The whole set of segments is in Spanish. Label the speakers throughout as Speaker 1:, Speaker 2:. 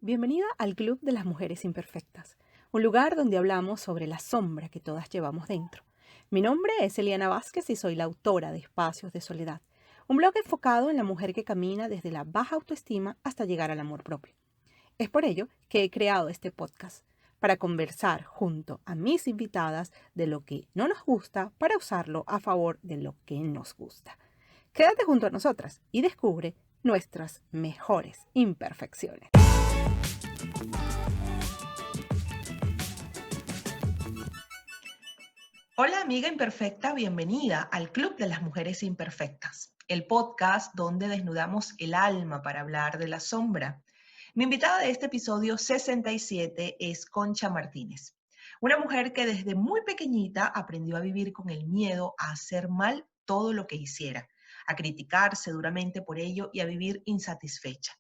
Speaker 1: Bienvenida al Club de las Mujeres Imperfectas, un lugar donde hablamos sobre la sombra que todas llevamos dentro. Mi nombre es Eliana Vázquez y soy la autora de Espacios de Soledad, un blog enfocado en la mujer que camina desde la baja autoestima hasta llegar al amor propio. Es por ello que he creado este podcast, para conversar junto a mis invitadas de lo que no nos gusta para usarlo a favor de lo que nos gusta. Quédate junto a nosotras y descubre nuestras mejores imperfecciones.
Speaker 2: Hola amiga imperfecta, bienvenida al Club de las Mujeres Imperfectas, el podcast donde desnudamos el alma para hablar de la sombra. Mi invitada de este episodio 67 es Concha Martínez, una mujer que desde muy pequeñita aprendió a vivir con el miedo a hacer mal todo lo que hiciera, a criticarse duramente por ello y a vivir insatisfecha.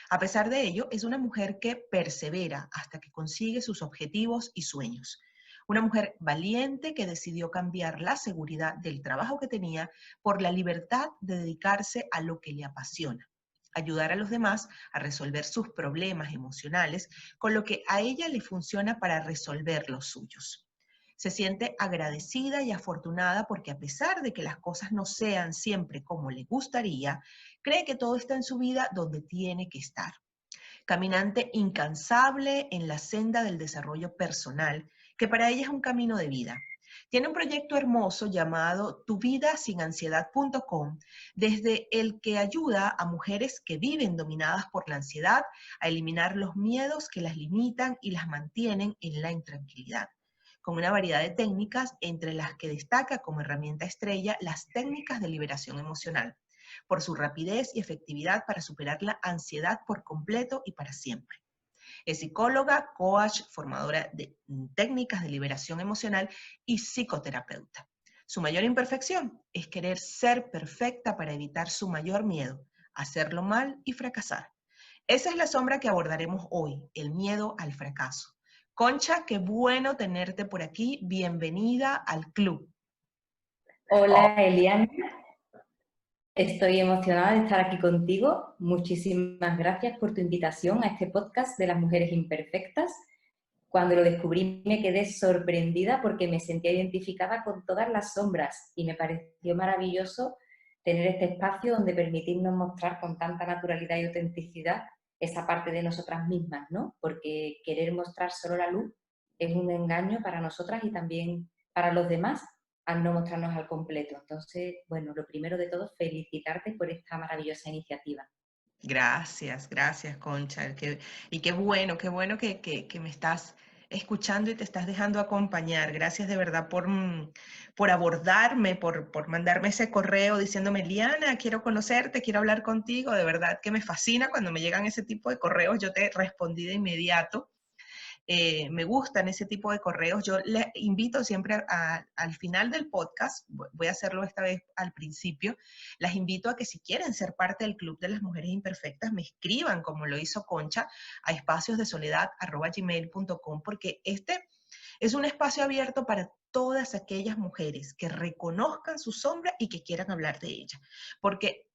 Speaker 2: A pesar de ello, es una mujer que persevera hasta que consigue sus objetivos y sueños. Una mujer valiente que decidió cambiar la seguridad del trabajo que tenía por la libertad de dedicarse a lo que le apasiona, ayudar a los demás a resolver sus problemas emocionales con lo que a ella le funciona para resolver los suyos. Se siente agradecida y afortunada porque a pesar de que las cosas no sean siempre como le gustaría, cree que todo está en su vida donde tiene que estar. Caminante incansable en la senda del desarrollo personal, que para ella es un camino de vida. Tiene un proyecto hermoso llamado tuvidasinansiedad.com, desde el que ayuda a mujeres que viven dominadas por la ansiedad a eliminar los miedos que las limitan y las mantienen en la intranquilidad, con una variedad de técnicas entre las que destaca como herramienta estrella las técnicas de liberación emocional, por su rapidez y efectividad para superar la ansiedad por completo y para siempre. Es psicóloga, coach, formadora de técnicas de liberación emocional y psicoterapeuta. Su mayor imperfección es querer ser perfecta para evitar su mayor miedo, hacerlo mal y fracasar. Esa es la sombra que abordaremos hoy, el miedo al fracaso. Concha, qué bueno tenerte por aquí. Bienvenida al club.
Speaker 3: Hola Eliana, estoy emocionada de estar aquí contigo. Muchísimas gracias por tu invitación a este podcast de las mujeres imperfectas. Cuando lo descubrí me quedé sorprendida porque me sentía identificada con todas las sombras y me pareció maravilloso tener este espacio donde permitirnos mostrar con tanta naturalidad y autenticidad esa parte de nosotras mismas, ¿no? Porque querer mostrar solo la luz es un engaño para nosotras y también para los demás al no mostrarnos al completo. Entonces, bueno, lo primero de todo, felicitarte por esta maravillosa iniciativa.
Speaker 2: Gracias, gracias, Concha. Y qué bueno que me estás escuchando y te estás dejando acompañar. Gracias de verdad por abordarme, por mandarme ese correo diciéndome, Liana, quiero conocerte, quiero hablar contigo. De verdad que me fascina cuando me llegan ese tipo de correos. Yo te respondí de inmediato. Me gustan ese tipo de correos. Yo les invito siempre al final del podcast, voy a hacerlo esta vez al principio, las invito a que si quieren ser parte del Club de las Mujeres Imperfectas, me escriban como lo hizo Concha a espaciosdesoledad@gmail.com, porque este es un espacio abierto para todas aquellas mujeres que reconozcan su sombra y que quieran hablar de ella. Porque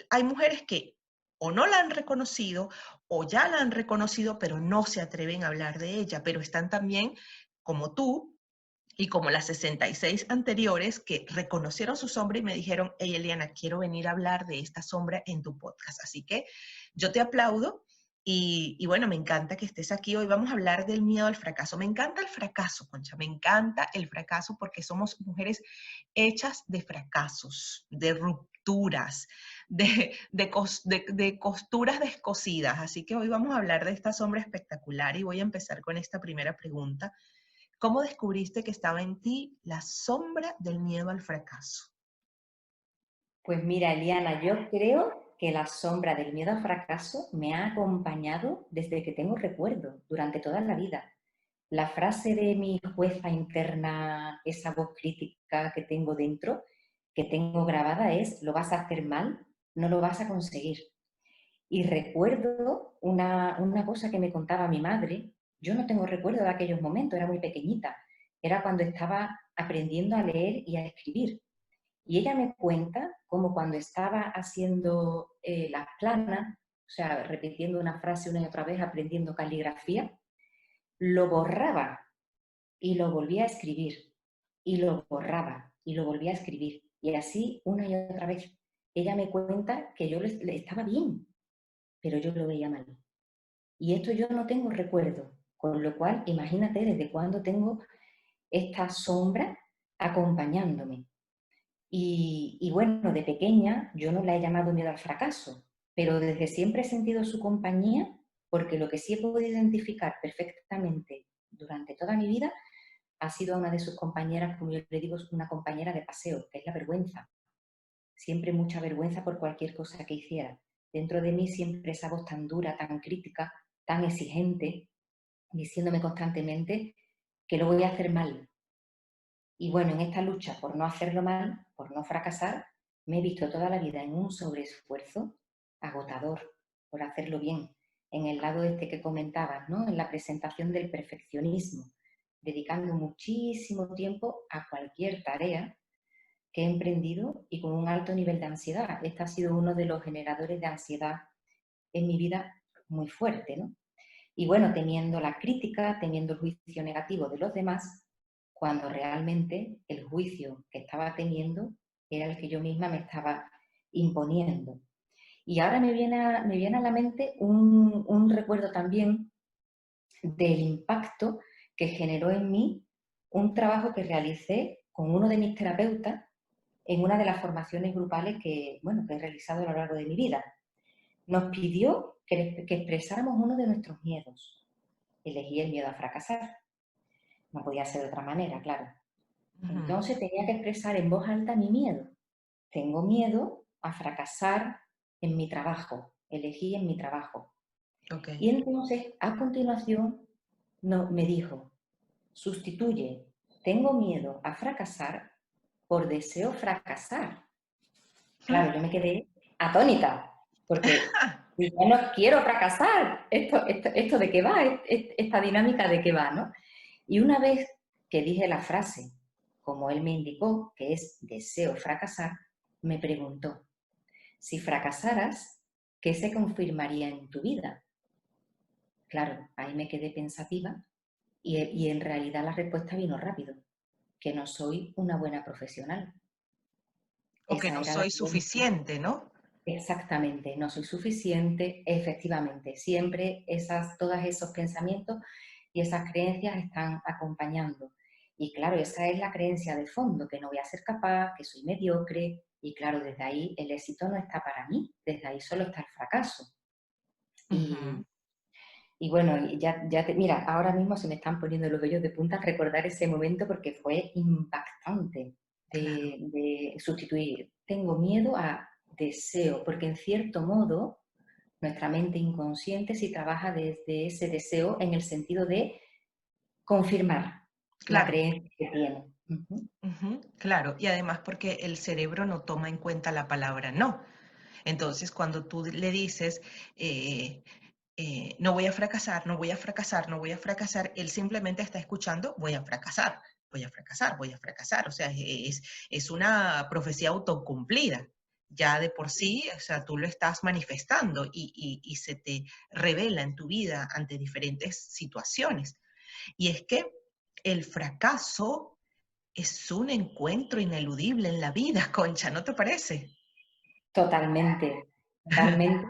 Speaker 2: hay mujeres que o no la han reconocido o ya la han reconocido, pero no se atreven a hablar de ella, pero están también como tú y como las 66 anteriores que reconocieron su sombra y me dijeron, hey Eliana, quiero venir a hablar de esta sombra en tu podcast. Así que yo te aplaudo y bueno, me encanta que estés aquí. Hoy vamos a hablar del miedo al fracaso. Me encanta el fracaso, Concha, me encanta el fracaso porque somos mujeres hechas de fracasos, de rupturas, de costuras descosidas. Así que hoy vamos a hablar de esta sombra espectacular y voy a empezar con esta primera pregunta. ¿Cómo descubriste que estaba en ti la sombra del miedo al fracaso?
Speaker 3: Pues mira, Eliana, yo creo que la sombra del miedo al fracaso me ha acompañado desde que tengo recuerdo, durante toda la vida. La frase de mi jueza interna, esa voz crítica que tengo dentro, que tengo grabada es, lo vas a hacer mal, no lo vas a conseguir. Y recuerdo una cosa que me contaba mi madre. Yo no tengo recuerdo de aquellos momentos, era muy pequeñita. Era cuando estaba aprendiendo a leer y a escribir. Y ella me cuenta cómo cuando estaba haciendo las planas, o sea, repitiendo una frase una y otra vez, aprendiendo caligrafía, lo borraba y lo volvía a escribir, y lo borraba y lo volvía a escribir, y así una y otra vez. Ella me cuenta que yo le estaba bien, pero yo lo veía mal. Y esto yo no tengo recuerdo, con lo cual imagínate desde cuándo tengo esta sombra acompañándome. Y bueno, de pequeña yo no la he llamado miedo al fracaso, pero desde siempre he sentido su compañía, porque lo que sí he podido identificar perfectamente durante toda mi vida ha sido a una de sus compañeras, como yo le digo, es una compañera de paseo, que es la vergüenza. Siempre mucha vergüenza por cualquier cosa que hiciera. Dentro de mí siempre esa voz tan dura, tan crítica, tan exigente, diciéndome constantemente que lo voy a hacer mal. Y bueno, en esta lucha por no hacerlo mal, por no fracasar, me he visto toda la vida en un sobreesfuerzo agotador por hacerlo bien. En el lado este que comentabas, ¿no? En la presentación del perfeccionismo, dedicando muchísimo tiempo a cualquier tarea que he emprendido y con un alto nivel de ansiedad. Este ha sido uno de los generadores de ansiedad en mi vida muy fuerte, ¿no? Y bueno, teniendo la crítica, teniendo el juicio negativo de los demás, cuando realmente el juicio que estaba teniendo era el que yo misma me estaba imponiendo. Y ahora me viene a la mente un recuerdo también del impacto que generó en mí un trabajo que realicé con uno de mis terapeutas en una de las formaciones grupales que, bueno, que he realizado a lo largo de mi vida. Nos pidió que expresáramos uno de nuestros miedos. Elegí el miedo a fracasar. No podía ser de otra manera, claro.
Speaker 2: Ujú.
Speaker 3: Entonces tenía que expresar en voz alta mi miedo. Tengo miedo a fracasar en mi trabajo. Elegí en mi trabajo.
Speaker 2: Ok.
Speaker 3: Y entonces, a continuación, me dijo, sustituye, tengo miedo a fracasar por deseo fracasar. Claro, yo me quedé atónita, porque yo no quiero fracasar. ¿Esto de qué va? Esta dinámica de qué va, ¿no? Y una vez que dije la frase, como él me indicó, que es deseo fracasar, me preguntó, si fracasaras, ¿qué se confirmaría en tu vida? Claro, ahí me quedé pensativa y en realidad la respuesta vino rápido, que no soy una buena profesional.
Speaker 2: O que
Speaker 3: Esa
Speaker 2: no
Speaker 3: era la
Speaker 2: soy
Speaker 3: creencia.
Speaker 2: suficiente, ¿no?
Speaker 3: Exactamente, no soy suficiente, efectivamente. Siempre todos esos pensamientos y esas creencias están acompañando. Y claro, esa es la creencia de fondo, que no voy a ser capaz, que soy mediocre. Y claro, desde ahí el éxito no está para mí, desde ahí solo está el fracaso.
Speaker 2: Ujú.
Speaker 3: Y bueno, mira, ahora mismo se me están poniendo los vellos de punta al recordar ese momento porque fue impactante
Speaker 2: Claro.
Speaker 3: de sustituir. Tengo miedo a deseo, porque en cierto modo nuestra mente inconsciente sí trabaja desde ese deseo en el sentido de confirmar la
Speaker 2: Claro.
Speaker 3: creencia que tiene. Ujú.
Speaker 2: Ujú, claro, y además porque el cerebro no toma en cuenta la palabra no. Entonces, cuando tú le dices, eh, no voy a fracasar, no voy a fracasar, no voy a fracasar, él simplemente está escuchando, voy a fracasar, voy a fracasar, voy a fracasar. O sea, es una profecía autocumplida. Ya de por sí, o sea, tú lo estás manifestando y se te revela en tu vida ante diferentes situaciones. Y es que el fracaso es un encuentro ineludible en la vida, Concha, ¿no te parece?
Speaker 3: Totalmente, totalmente.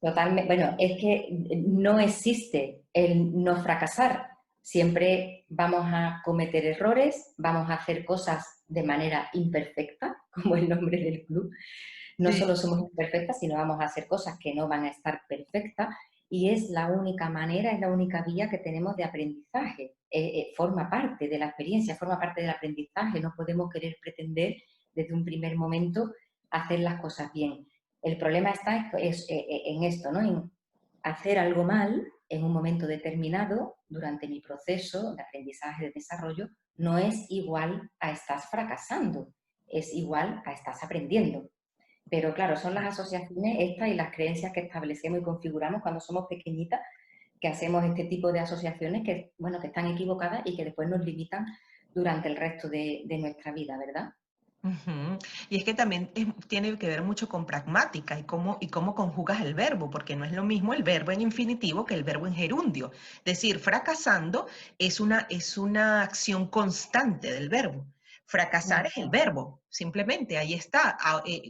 Speaker 3: Totalmente. Bueno, es que no existe el no fracasar. Siempre vamos a cometer errores, vamos a hacer cosas de manera imperfecta, como el nombre del club. No
Speaker 2: Sí.
Speaker 3: solo somos imperfectas, sino vamos a hacer cosas que no van a estar perfectas y es la única manera, es la única vía que tenemos de aprendizaje. Forma parte de la experiencia, forma parte del aprendizaje. No podemos querer pretender desde un primer momento hacer las cosas bien. El problema está en esto, ¿no? En hacer algo mal en un momento determinado durante mi proceso de aprendizaje, de desarrollo, no es igual a estás fracasando, es igual a estás aprendiendo. Pero claro, son las asociaciones estas y las creencias que establecemos y configuramos cuando somos pequeñitas, que hacemos este tipo de asociaciones que, bueno, que están equivocadas y que después nos limitan durante el resto de nuestra vida, ¿verdad?
Speaker 2: Ujú. Y es que también tiene que ver mucho con pragmática y cómo conjugas el verbo, porque no es lo mismo el verbo en infinitivo que el verbo en gerundio. Decir fracasando es una acción constante del verbo. Fracasar es el verbo, simplemente ahí está,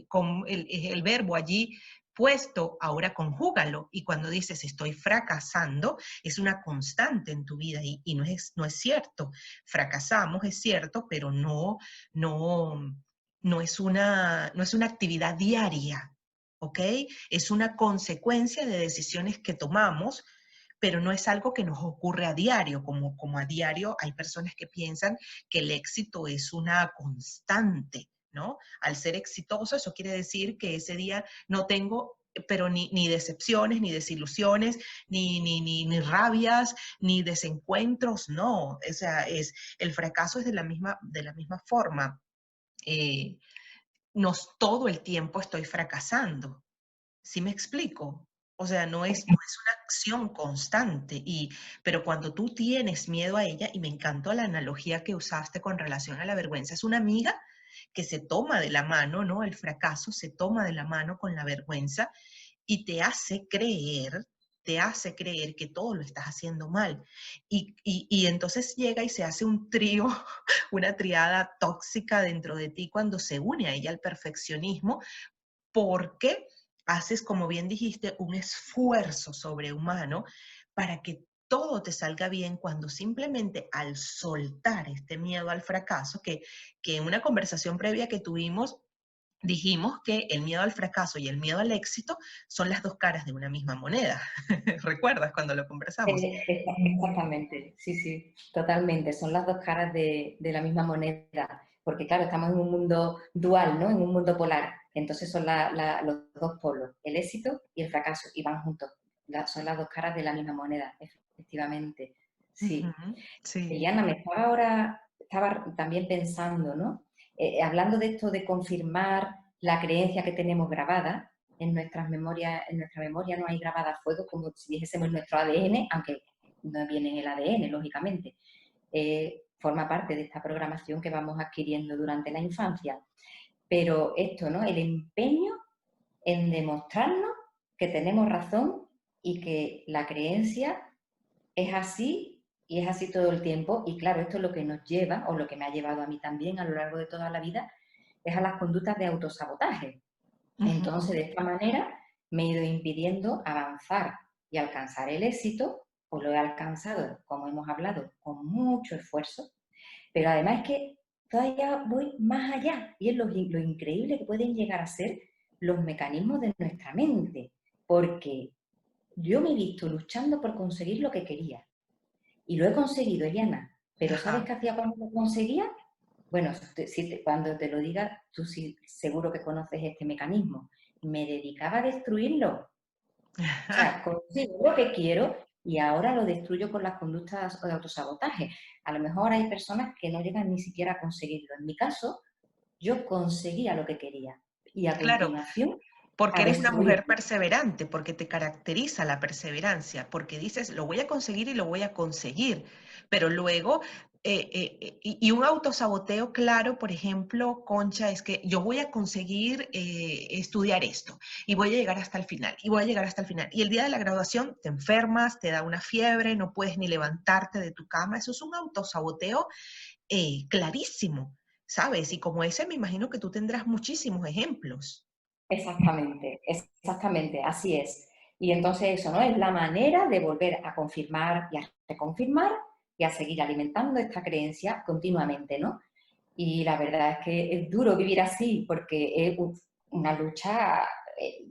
Speaker 2: con el verbo allí puesto, ahora conjúgalo. Y cuando dices estoy fracasando, es una constante en tu vida y no es cierto. Fracasamos, es cierto, pero no, no es una actividad diaria, ¿ok? Es una consecuencia de decisiones que tomamos, pero no es algo que nos ocurre a diario, como a diario hay personas que piensan que el éxito es una constante, ¿no? Al ser exitoso, eso quiere decir que ese día no tengo pero ni decepciones, ni desilusiones, ni rabias, ni desencuentros, no. O sea, el fracaso es de la misma forma. Eh, no todo el tiempo estoy fracasando. ¿Sí me explico? O sea, no es una acción constante, pero cuando tú tienes miedo a ella, y me encantó la analogía que usaste con relación a la vergüenza, es una amiga que se toma de la mano, ¿no? El fracaso se toma de la mano con la vergüenza y te hace creer que todo lo estás haciendo mal. Y entonces llega y se hace un trío, una triada tóxica dentro de ti cuando se une a ella el perfeccionismo, porque haces, como bien dijiste, un esfuerzo sobrehumano para que todo te salga bien cuando simplemente al soltar este miedo al fracaso, que en una conversación previa que tuvimos dijimos que el miedo al fracaso y el miedo al éxito son las dos caras de una misma moneda. ¿Recuerdas cuando lo conversamos?
Speaker 3: Exactamente, sí, sí, totalmente. Son las dos caras de la misma moneda, porque claro, estamos en un mundo dual, ¿no? En un mundo polar. Entonces son los dos polos, el éxito y el fracaso, y van juntos. Son las dos caras de la misma moneda, efectivamente. Sí.
Speaker 2: Ujú, sí.
Speaker 3: Eliana, estaba también pensando, ¿no? Hablando de esto de confirmar la creencia que tenemos grabada en nuestras memorias, en nuestra memoria no hay grabada a fuego como si dijésemos nuestro ADN, aunque no viene en el ADN, lógicamente. Forma parte de esta programación que vamos adquiriendo durante la infancia. Pero esto, ¿no? El empeño en demostrarnos que tenemos razón y que la creencia es así y es así todo el tiempo. Y claro, esto es lo que nos lleva, o lo que me ha llevado a mí también a lo largo de toda la vida, es a las conductas de autosabotaje.
Speaker 2: Ujú.
Speaker 3: Entonces, de esta manera, me he ido impidiendo avanzar y alcanzar el éxito, pues lo he alcanzado, como hemos hablado, con mucho esfuerzo, pero además es que todavía voy más allá y es lo increíble que pueden llegar a ser los mecanismos de nuestra mente, porque yo me he visto luchando por conseguir lo que quería y lo he conseguido, Eliana, pero ¿sabes
Speaker 2: Ajá.
Speaker 3: qué hacía cuando lo conseguía? Bueno, cuando te lo diga, tú sí seguro que conoces este mecanismo. Me dedicaba a destruirlo. O sea, consigo lo que quiero y ahora lo destruyo con las conductas de autosabotaje. A lo mejor hay personas que no llegan ni siquiera a conseguirlo. En mi caso, yo conseguía lo que quería y a
Speaker 2: Claro,
Speaker 3: continuación
Speaker 2: porque
Speaker 3: a
Speaker 2: eres una mujer
Speaker 3: destruirlo.
Speaker 2: perseverante, porque te caracteriza la perseverancia, porque dices, lo voy a conseguir y lo voy a conseguir, pero luego, y un autosaboteo claro, por ejemplo, Concha, es que yo voy a conseguir estudiar esto y voy a llegar hasta el final, y voy a llegar hasta el final. Y el día de la graduación te enfermas, te da una fiebre, no puedes ni levantarte de tu cama, eso es un autosaboteo clarísimo, ¿sabes? Y como ese me imagino que tú tendrás muchísimos ejemplos.
Speaker 3: Exactamente, exactamente, así es. Y entonces eso, ¿no? Es la manera de volver a confirmar y a reconfirmar y a seguir alimentando esta creencia continuamente, ¿no? Y la verdad es que es duro vivir así porque es una lucha eh,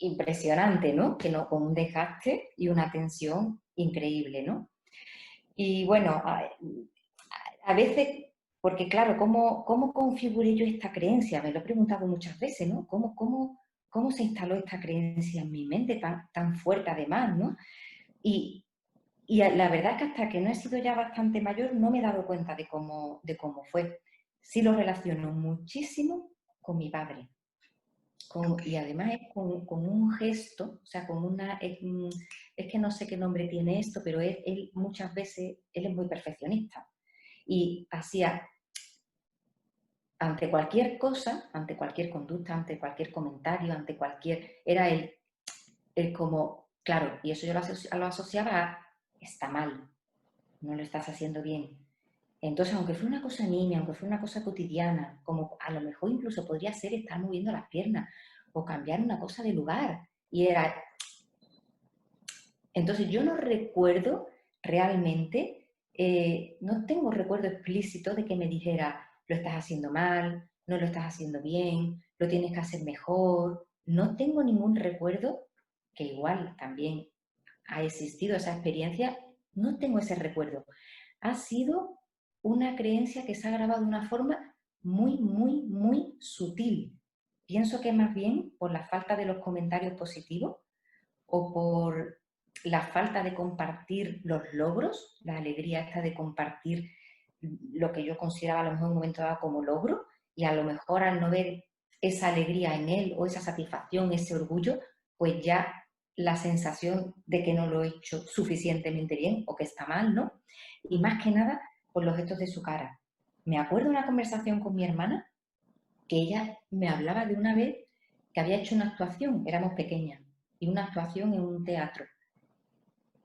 Speaker 3: impresionante, ¿no? Que no, con un desgaste y una tensión increíble, ¿no? Y bueno, a veces, porque claro, ¿cómo configuré yo esta creencia? Me lo he preguntado muchas veces, ¿no? ¿Cómo se instaló esta creencia en mi mente tan fuerte además, ¿no? Y, la verdad es que hasta que no he sido ya bastante mayor no me he dado cuenta de cómo fue. Sí lo relaciono muchísimo con mi padre.
Speaker 2: Ok.
Speaker 3: Y además es con un gesto, o sea, es que no sé qué nombre tiene esto, pero él muchas veces, él es muy perfeccionista y hacía ante cualquier cosa, ante cualquier conducta, ante cualquier comentario, ante cualquier... Era el como, claro, y eso yo lo asociaba a, está mal, no lo estás haciendo bien. Entonces, aunque fue una cosa niña, aunque fue una cosa cotidiana, como a lo mejor incluso podría ser estar moviendo las piernas o cambiar una cosa de lugar. Y era... Entonces, yo no recuerdo realmente, no tengo recuerdo explícito de que me dijera, lo estás haciendo mal, no lo estás haciendo bien, lo tienes que hacer mejor. No tengo ningún recuerdo, que igual también ha existido esa experiencia, no tengo ese recuerdo. Ha sido una creencia que se ha grabado de una forma muy, muy, muy sutil. Pienso que más bien por la falta de los comentarios positivos o por la falta de compartir los logros, la alegría esta de compartir lo que yo consideraba a lo mejor en un momento dado como logro, y a lo mejor al no ver esa alegría en él o esa satisfacción, ese orgullo, pues ya la sensación de que no lo he hecho suficientemente bien o que está mal, ¿no? Y más que nada por los gestos de su cara. Me acuerdo de una conversación con mi hermana que ella me hablaba de una vez que había hecho una actuación, éramos pequeñas, y una actuación en un teatro.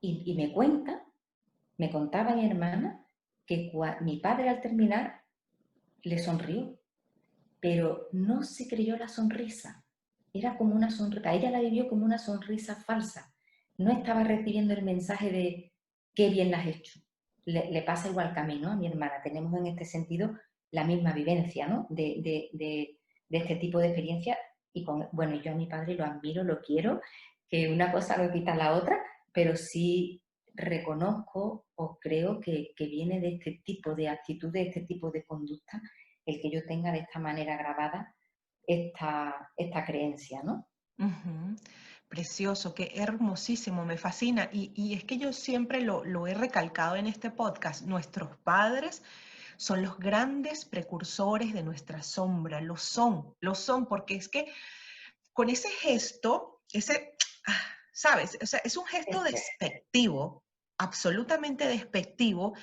Speaker 3: Y me contaba mi hermana, que mi padre al terminar le sonrió, pero no se creyó la sonrisa. Era como una sonrisa, ella la vivió como una sonrisa falsa. No estaba recibiendo el mensaje de qué bien la has hecho. Le pasa igual que a mí, ¿no? A mi hermana. Tenemos en este sentido la misma vivencia, ¿no? De este tipo de experiencia. Y bueno, yo a mi padre lo admiro, lo quiero, que una cosa no quita la otra, pero sí reconozco o creo que viene de este tipo de actitud, de este tipo de conducta, el que yo tenga de esta manera grabada esta creencia, ¿no?
Speaker 2: Ujú. Precioso, qué hermosísimo, me fascina. Y es que yo siempre lo he recalcado en este podcast, nuestros padres son los grandes precursores de nuestra sombra, lo son, porque es que con ese gesto, ¿sabes? O sea, es un gesto
Speaker 3: Este,
Speaker 2: despectivo, absolutamente despectivo,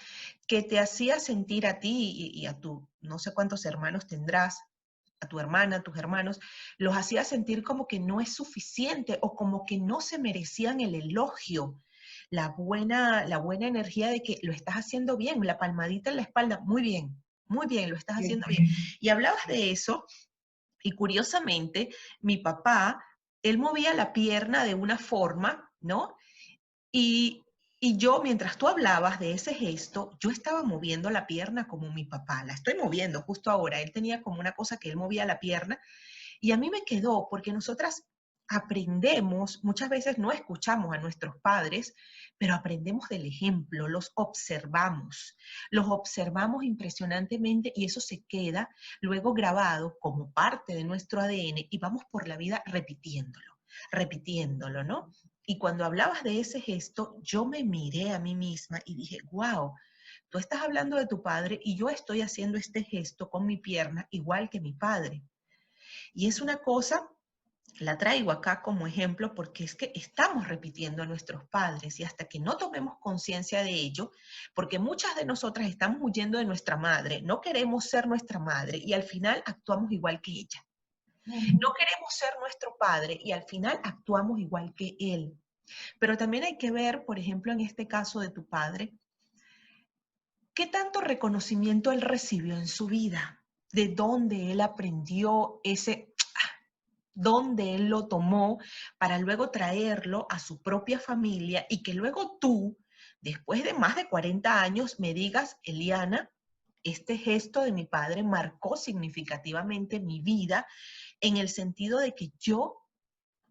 Speaker 2: que te hacía sentir a ti y a tu, no sé cuántos hermanos tendrás, a tu hermana, a tus hermanos, los hacía sentir como que no es suficiente o como que no se merecían el elogio, la buena energía de que lo estás haciendo bien, la palmadita en la espalda, muy bien, lo estás haciendo bien. Y hablabas de eso y curiosamente, mi papá, él movía la pierna de una forma, ¿no? Y, y yo, mientras tú hablabas de ese gesto, yo estaba moviendo la pierna como mi papá, la estoy moviendo justo ahora. Él tenía como una cosa que él movía la pierna y a mí me quedó porque nosotras aprendemos, muchas veces no escuchamos a nuestros padres, pero aprendemos del ejemplo, los observamos impresionantemente y eso se queda luego grabado como parte de nuestro ADN y vamos por la vida repitiéndolo, ¿no? Y cuando hablabas de ese gesto, yo me miré a mí misma y dije, wow, tú estás hablando de tu padre y yo estoy haciendo este gesto con mi pierna igual que mi padre. Y es una cosa, la traigo acá como ejemplo porque es que estamos repitiendo a nuestros padres y hasta que no tomemos conciencia de ello, porque muchas de nosotras estamos huyendo de nuestra madre, no queremos ser nuestra madre y al final actuamos igual que ella. No queremos ser nuestro padre y al final actuamos igual que él. Pero también hay que ver, por ejemplo, en este caso de tu padre, qué tanto reconocimiento él recibió en su vida, de dónde él aprendió ese donde él lo tomó para luego traerlo a su propia familia y que luego tú, después de más de 40 años, me digas, Eliana, este gesto de mi padre marcó significativamente mi vida en el sentido de que yo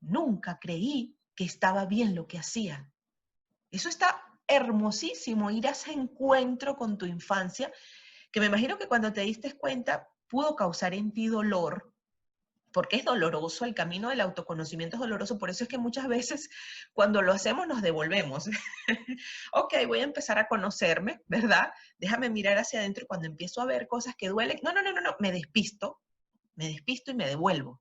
Speaker 2: nunca creí que estaba bien lo que hacía. Eso está hermosísimo, ir a ese encuentro con tu infancia, que me imagino que cuando te diste cuenta pudo causar en ti dolor, porque es doloroso, el camino del autoconocimiento es doloroso, por eso es que muchas veces cuando lo hacemos nos devolvemos. Ok, voy a empezar a conocerme, ¿verdad? Déjame mirar hacia adentro y cuando empiezo a ver cosas que duelen, no, me despisto y me devuelvo.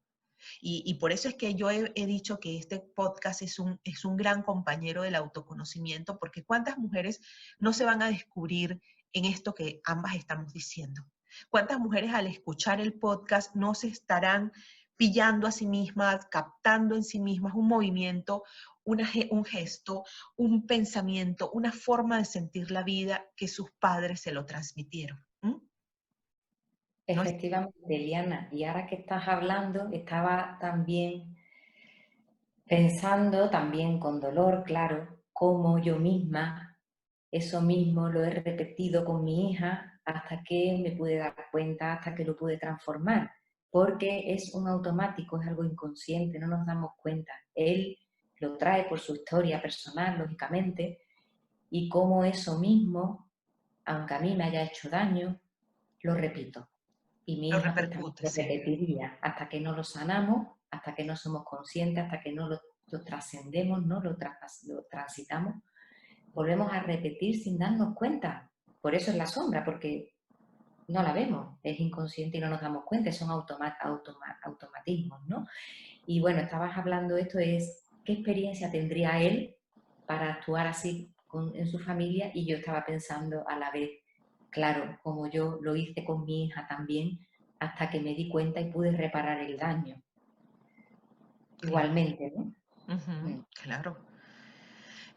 Speaker 2: Y por eso es que yo he dicho que este podcast es un gran compañero del autoconocimiento, porque cuántas mujeres no se van a descubrir en esto que ambas estamos diciendo. ¿Cuántas mujeres al escuchar el podcast no se estarán pillando a sí mismas, captando en sí mismas un movimiento, un gesto, un pensamiento, una forma de sentir la vida que sus padres se lo transmitieron? ¿No es?
Speaker 3: Efectivamente, Eliana, y ahora que estás hablando, estaba también pensando, también con dolor, claro, cómo yo misma eso mismo lo he repetido con mi hija hasta que me pude dar cuenta, hasta que lo pude transformar, porque es un automático, es algo inconsciente, no nos damos cuenta. Él lo trae por su historia personal, lógicamente, y cómo eso mismo, aunque a mí me haya hecho daño, lo repito. Y mi
Speaker 2: Lo
Speaker 3: hija pues también
Speaker 2: repercute,
Speaker 3: lo
Speaker 2: sí.
Speaker 3: repetiría hasta que no lo sanamos, hasta que no somos conscientes, hasta que no lo trascendemos, ¿no? Lo transitamos, volvemos a repetir sin darnos cuenta. Por eso es la sombra, porque no la vemos, es inconsciente y no nos damos cuenta, son automatismos, ¿no? Y bueno, estabas hablando esto, es qué experiencia tendría él para actuar así en su familia, y yo estaba pensando a la vez, claro, como yo lo hice con mi hija también, hasta que me di cuenta y pude reparar el daño.
Speaker 2: Claro.
Speaker 3: Igualmente, ¿no?
Speaker 2: Ujú,
Speaker 3: Mm.
Speaker 2: claro.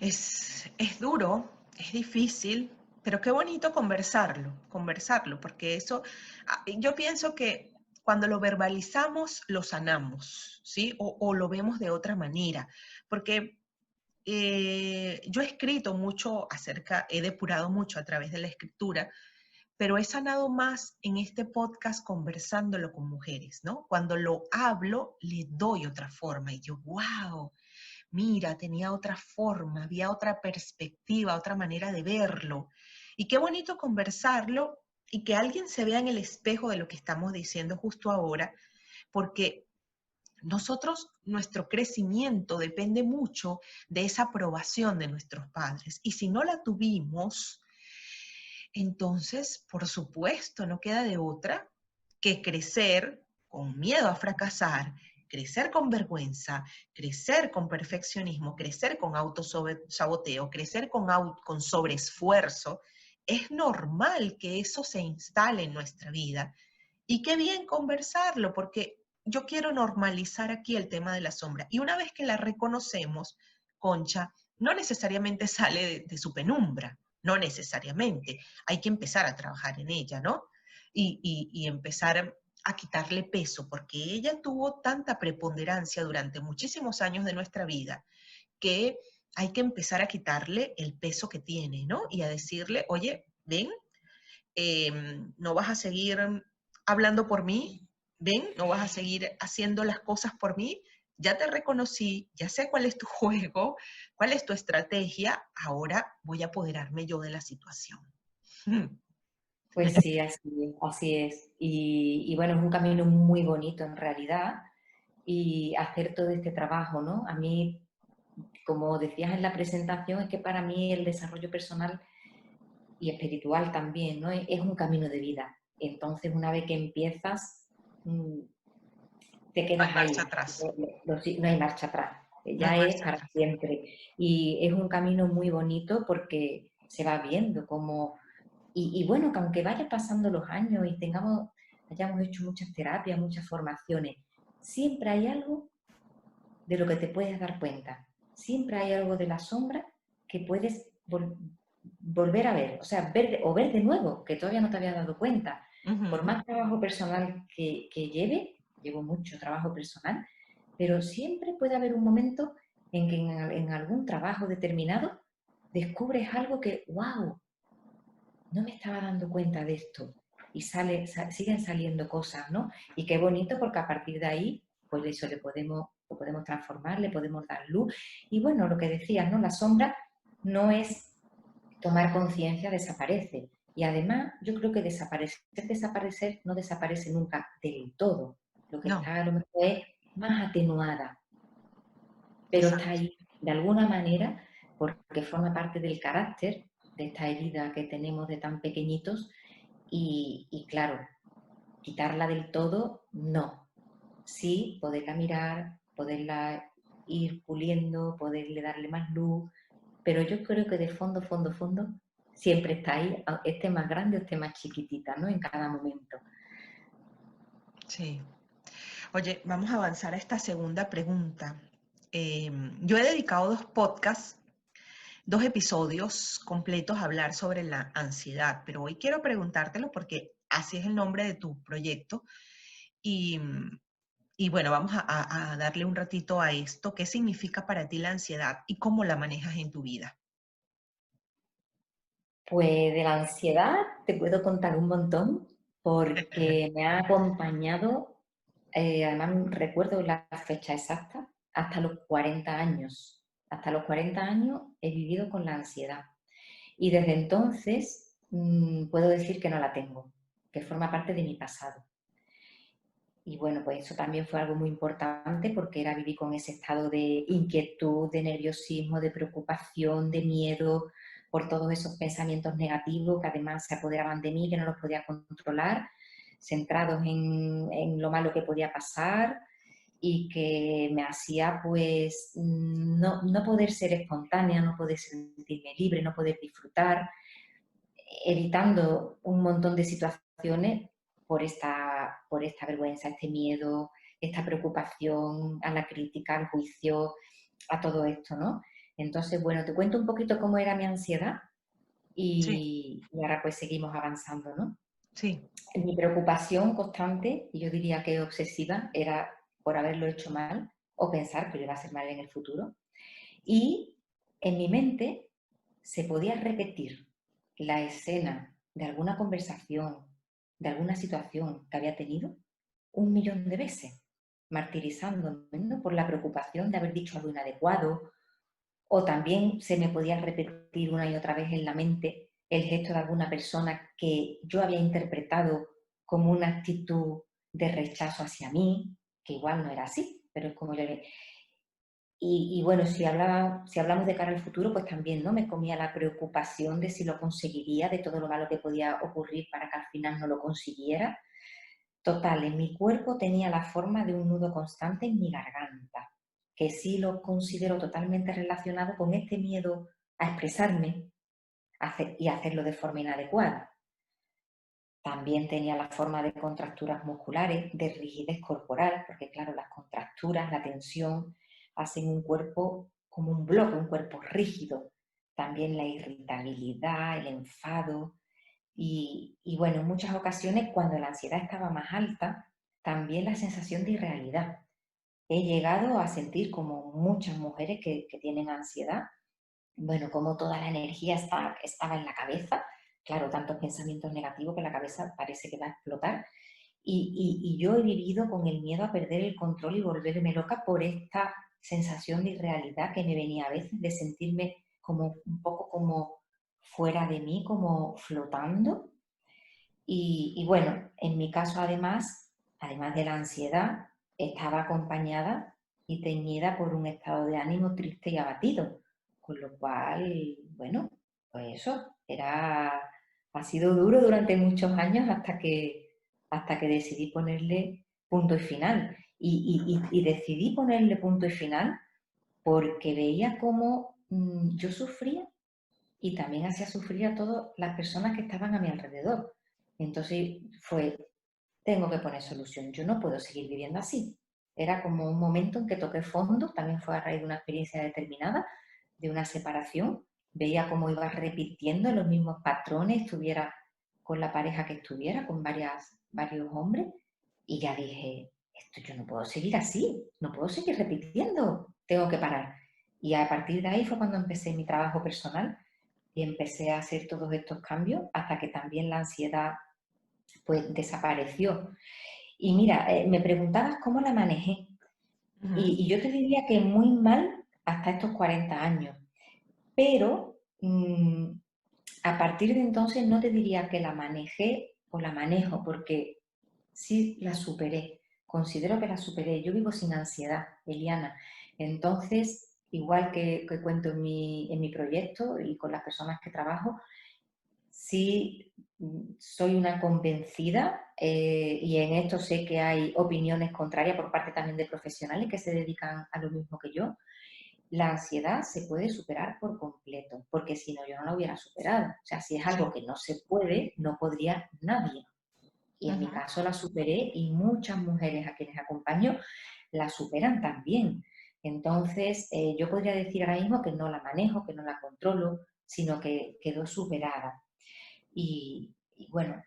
Speaker 2: Es duro, es difícil, pero qué bonito conversarlo, porque eso, yo pienso que cuando lo verbalizamos, lo sanamos, ¿sí? O lo vemos de otra manera, porque yo he escrito mucho he depurado mucho a través de la escritura, pero he sanado más en este podcast conversándolo con mujeres, ¿no? Cuando lo hablo, le doy otra forma y yo, wow, mira, tenía otra forma, había otra perspectiva, otra manera de verlo. Y qué bonito conversarlo y que alguien se vea en el espejo de lo que estamos diciendo justo ahora, porque nuestro crecimiento depende mucho de esa aprobación de nuestros padres. Y si no la tuvimos, entonces, por supuesto, no queda de otra que crecer con miedo a fracasar, crecer con vergüenza, crecer con perfeccionismo, crecer con autosaboteo, crecer con sobreesfuerzo. Es normal que eso se instale en nuestra vida. Y qué bien conversarlo, porque yo quiero normalizar aquí el tema de la sombra. Y una vez que la reconocemos, Concha, no necesariamente sale de su penumbra, no necesariamente. Hay que empezar a trabajar en ella, ¿no? Y empezar a quitarle peso, porque ella tuvo tanta preponderancia durante muchísimos años de nuestra vida que hay que empezar a quitarle el peso que tiene, ¿no? Y a decirle, oye, ven, no vas a seguir hablando por mí, ven, no vas a seguir haciendo las cosas por mí, ya te reconocí, ya sé cuál es tu juego, cuál es tu estrategia, ahora voy a apoderarme yo de la situación.
Speaker 3: Pues sí, así es, así es. Y bueno, es un camino muy bonito en realidad, y hacer todo este trabajo, ¿no? A mí, como decías en la presentación, es que para mí el desarrollo personal y espiritual también, ¿no? Es un camino de vida. Entonces, una vez que empiezas, mm, te
Speaker 2: No hay
Speaker 3: quedas
Speaker 2: marcha
Speaker 3: ahí,
Speaker 2: atrás,
Speaker 3: no hay marcha atrás,
Speaker 2: no hay
Speaker 3: ya es
Speaker 2: marcha
Speaker 3: para
Speaker 2: atrás.
Speaker 3: siempre. Y es un camino muy bonito porque se va viendo como... Y bueno, que aunque vaya pasando los años y hayamos hecho muchas terapias, muchas formaciones, siempre hay algo de lo que te puedes dar cuenta. Siempre hay algo de la sombra que puedes volver a ver, o sea, ver de nuevo, que todavía no te habías dado cuenta. Por
Speaker 2: Ujú.
Speaker 3: más trabajo personal que llevo mucho trabajo personal, pero siempre puede haber un momento en que en algún trabajo determinado descubres algo que, wow, no me estaba dando cuenta de esto. Y siguen saliendo cosas, ¿no? Y qué bonito, porque a partir de ahí, pues eso lo podemos transformar, le podemos dar luz. Y bueno, lo que decías, ¿no? La sombra no es tomar conciencia, desaparece. Y además, yo creo que desaparecer no desaparece nunca del todo. Lo que
Speaker 2: No,
Speaker 3: está a lo mejor es más atenuada, pero está
Speaker 2: exacto.
Speaker 3: ahí de alguna manera porque forma parte del carácter, de esta herida que tenemos de tan pequeñitos, y claro, quitarla del todo, no. Sí, poderla mirar, poderla ir puliendo, poderle darle más luz, pero yo creo que de fondo, fondo, fondo, siempre está ahí, esté más grande o esté más chiquitita, ¿no? En cada momento.
Speaker 2: Sí. Oye, vamos a avanzar a esta segunda pregunta. Yo he dedicado 2 podcasts, 2 episodios completos a hablar sobre la ansiedad, pero hoy quiero preguntártelo porque así es el nombre de tu proyecto y, y bueno, vamos a darle un ratito a esto. ¿Qué significa para ti la ansiedad y cómo la manejas en tu vida?
Speaker 3: Pues de la ansiedad te puedo contar un montón porque me ha acompañado, además recuerdo la fecha exacta, hasta los 40 años. Hasta los 40 años he vivido con la ansiedad y desde entonces puedo decir que no la tengo, que forma parte de mi pasado. Y bueno, pues eso también fue algo muy importante porque era vivir con ese estado de inquietud, de nerviosismo, de preocupación, de miedo por todos esos pensamientos negativos que además se apoderaban de mí, que no los podía controlar, centrados en lo malo que podía pasar y que me hacía pues no poder ser espontánea, no poder sentirme libre, no poder disfrutar, evitando un montón de situaciones por esta vergüenza, este miedo, esta preocupación a la crítica, al juicio, a todo esto, ¿no? Entonces, bueno, te cuento un poquito cómo era mi ansiedad
Speaker 2: Sí,
Speaker 3: y ahora pues seguimos avanzando, ¿no?
Speaker 2: sí,
Speaker 3: Mi preocupación constante, y yo diría que obsesiva, era por haberlo hecho mal o pensar que lo iba a hacer mal en el futuro. Y en mi mente se podía repetir la escena de alguna conversación, de alguna situación que había tenido 1.000.000 de veces, martirizándome, ¿no? Por la preocupación de haber dicho algo inadecuado, o también se me podía repetir una y otra vez en la mente el gesto de alguna persona que yo había interpretado como una actitud de rechazo hacia mí, que igual no era así, pero es como yo le... Y bueno, si hablamos de cara al futuro, pues también, ¿no? Me comía la preocupación de si lo conseguiría, de todo lo malo que podía ocurrir para que al final no lo consiguiera. Total, en mi cuerpo tenía la forma de un nudo constante en mi garganta, que sí lo considero totalmente relacionado con este miedo a expresarme y hacerlo de forma inadecuada. También tenía la forma de contracturas musculares, de rigidez corporal, porque claro, las contracturas, la tensión, hacen un cuerpo como un bloque, un cuerpo rígido. También la irritabilidad, el enfado. Y bueno, en muchas ocasiones cuando la ansiedad estaba más alta, también la sensación de irrealidad. He llegado a sentir como muchas mujeres que tienen ansiedad, bueno, como toda la energía estaba en la cabeza, claro, tantos pensamientos negativos que la cabeza parece que va a explotar. Y yo he vivido con el miedo a perder el control y volverme loca por esta sensación de irrealidad que me venía a veces, de sentirme como un poco como fuera de mí, como flotando. Y bueno, en mi caso además de la ansiedad, estaba acompañada y teñida por un estado de ánimo triste y abatido, con lo cual, bueno, pues eso, ha sido duro durante muchos años hasta que decidí ponerle punto y final. Y decidí ponerle punto y final porque veía cómo yo sufría y también hacía sufrir a todas las personas que estaban a mi alrededor. Entonces tengo que poner solución, yo no puedo seguir viviendo así. Era como un momento en que toqué fondo, también fue a raíz de una experiencia determinada, de una separación. Veía cómo iba repitiendo los mismos patrones, estuviera con la pareja que estuviera, con varios hombres, y ya dije, esto yo no puedo seguir así, no puedo seguir repitiendo, tengo que parar. Y a partir de ahí fue cuando empecé mi trabajo personal y empecé a hacer todos estos cambios hasta que también la ansiedad pues desapareció. Y mira, me preguntabas cómo la manejé
Speaker 2: ujú,
Speaker 3: y yo te diría que muy mal hasta estos 40 años, pero a partir de entonces no te diría que la manejé o la manejo porque sí la superé, considero que la superé. Yo vivo sin ansiedad, Eliana. Entonces, igual que cuento en mi proyecto y con las personas que trabajo, sí soy una convencida y en esto sé que hay opiniones contrarias por parte también de profesionales que se dedican a lo mismo que yo. la ansiedad se puede superar por completo, porque si no, yo no la hubiera superado. O sea, si es algo
Speaker 2: Sí.
Speaker 3: que no se puede, no podría nadie. Y en mi
Speaker 2: Ujú.
Speaker 3: caso la superé y muchas mujeres a quienes acompaño la superan también. Entonces, yo podría decir ahora mismo que no la manejo, que no la controlo, sino que quedó superada. Y bueno,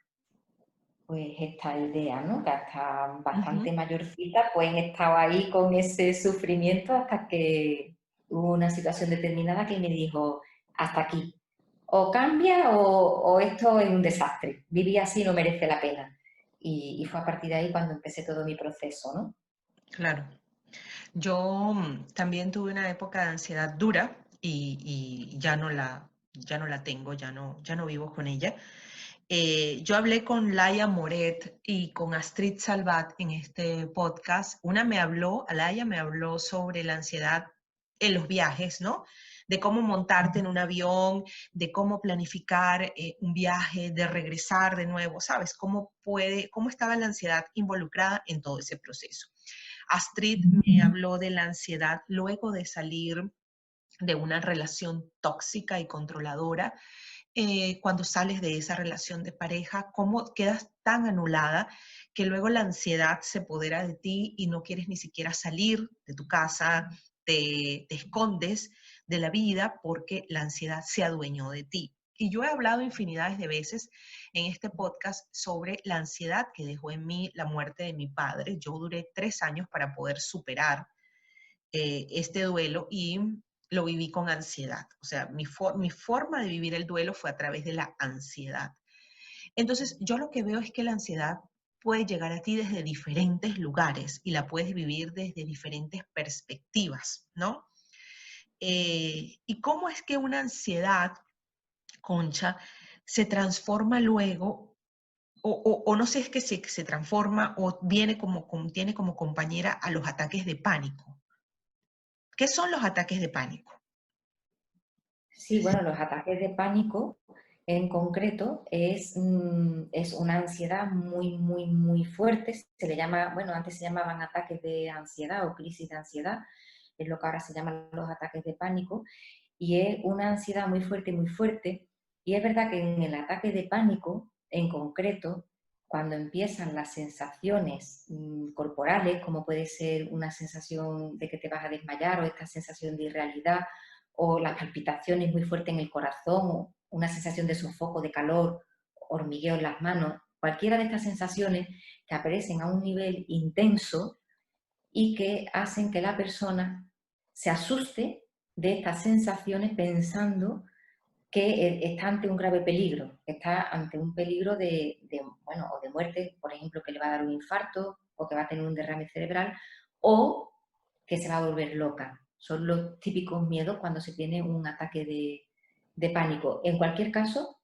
Speaker 3: pues esta idea, ¿no? Que hasta bastante
Speaker 2: Ujú.
Speaker 3: mayorcita, pues han estado ahí con ese sufrimiento hasta que hubo una situación determinada que me dijo, hasta aquí, o cambia o esto es un desastre, vivir así no merece la pena. Y fue a partir de ahí cuando empecé todo mi proceso, ¿no?
Speaker 2: Claro. Yo también tuve una época de ansiedad dura y ya no la tengo, ya no vivo con ella. Yo hablé con Laia Moret y con Astrid Salvat en este podcast. Laia me habló sobre la ansiedad en los viajes, ¿no? De cómo montarte en un avión, de cómo planificar un viaje, de regresar de nuevo, ¿sabes? Cómo estaba la ansiedad involucrada en todo ese proceso. Astrid me habló de la ansiedad luego de salir de una relación tóxica y controladora. Cuando sales de esa relación de pareja, cómo quedas tan anulada que luego la ansiedad se apodera de ti y no quieres ni siquiera salir de tu casa, te escondes de la vida porque la ansiedad se adueñó de ti. Y yo he hablado infinidades de veces en este podcast sobre la ansiedad que dejó en mí la muerte de mi padre. Yo duré 3 años para poder superar este duelo y lo viví con ansiedad. O sea, mi forma de vivir el duelo fue a través de la ansiedad. Entonces, yo lo que veo es que la ansiedad puede llegar a ti desde diferentes lugares y la puedes vivir desde diferentes perspectivas, ¿no? ¿Y cómo es que una ansiedad, Concha, se transforma luego, o no sé, es que se transforma o tiene como compañera a los ataques de pánico? ¿Qué son los ataques de pánico?
Speaker 3: Sí, bueno, los ataques de pánico en concreto es una ansiedad muy, muy, muy fuerte. Se le llama, bueno, antes se llamaban ataques de ansiedad o crisis de ansiedad, es lo que ahora se llaman los ataques de pánico, y es una ansiedad muy fuerte, muy fuerte. Y es verdad que en el ataque de pánico, en concreto, cuando empiezan las sensaciones corporales, como puede ser una sensación de que te vas a desmayar o esta sensación de irrealidad, o las palpitaciones muy fuertes en el corazón, o una sensación de sofoco, de calor, hormigueo en las manos, cualquiera de estas sensaciones que aparecen a un nivel intenso y que hacen que la persona se asuste de estas sensaciones pensando que está ante un grave peligro, que está ante un peligro bueno, o de muerte, por ejemplo, que le va a dar un infarto o que va a tener un derrame cerebral o que se va a volver loca. Son los típicos miedos cuando se tiene un ataque de pánico. En cualquier caso,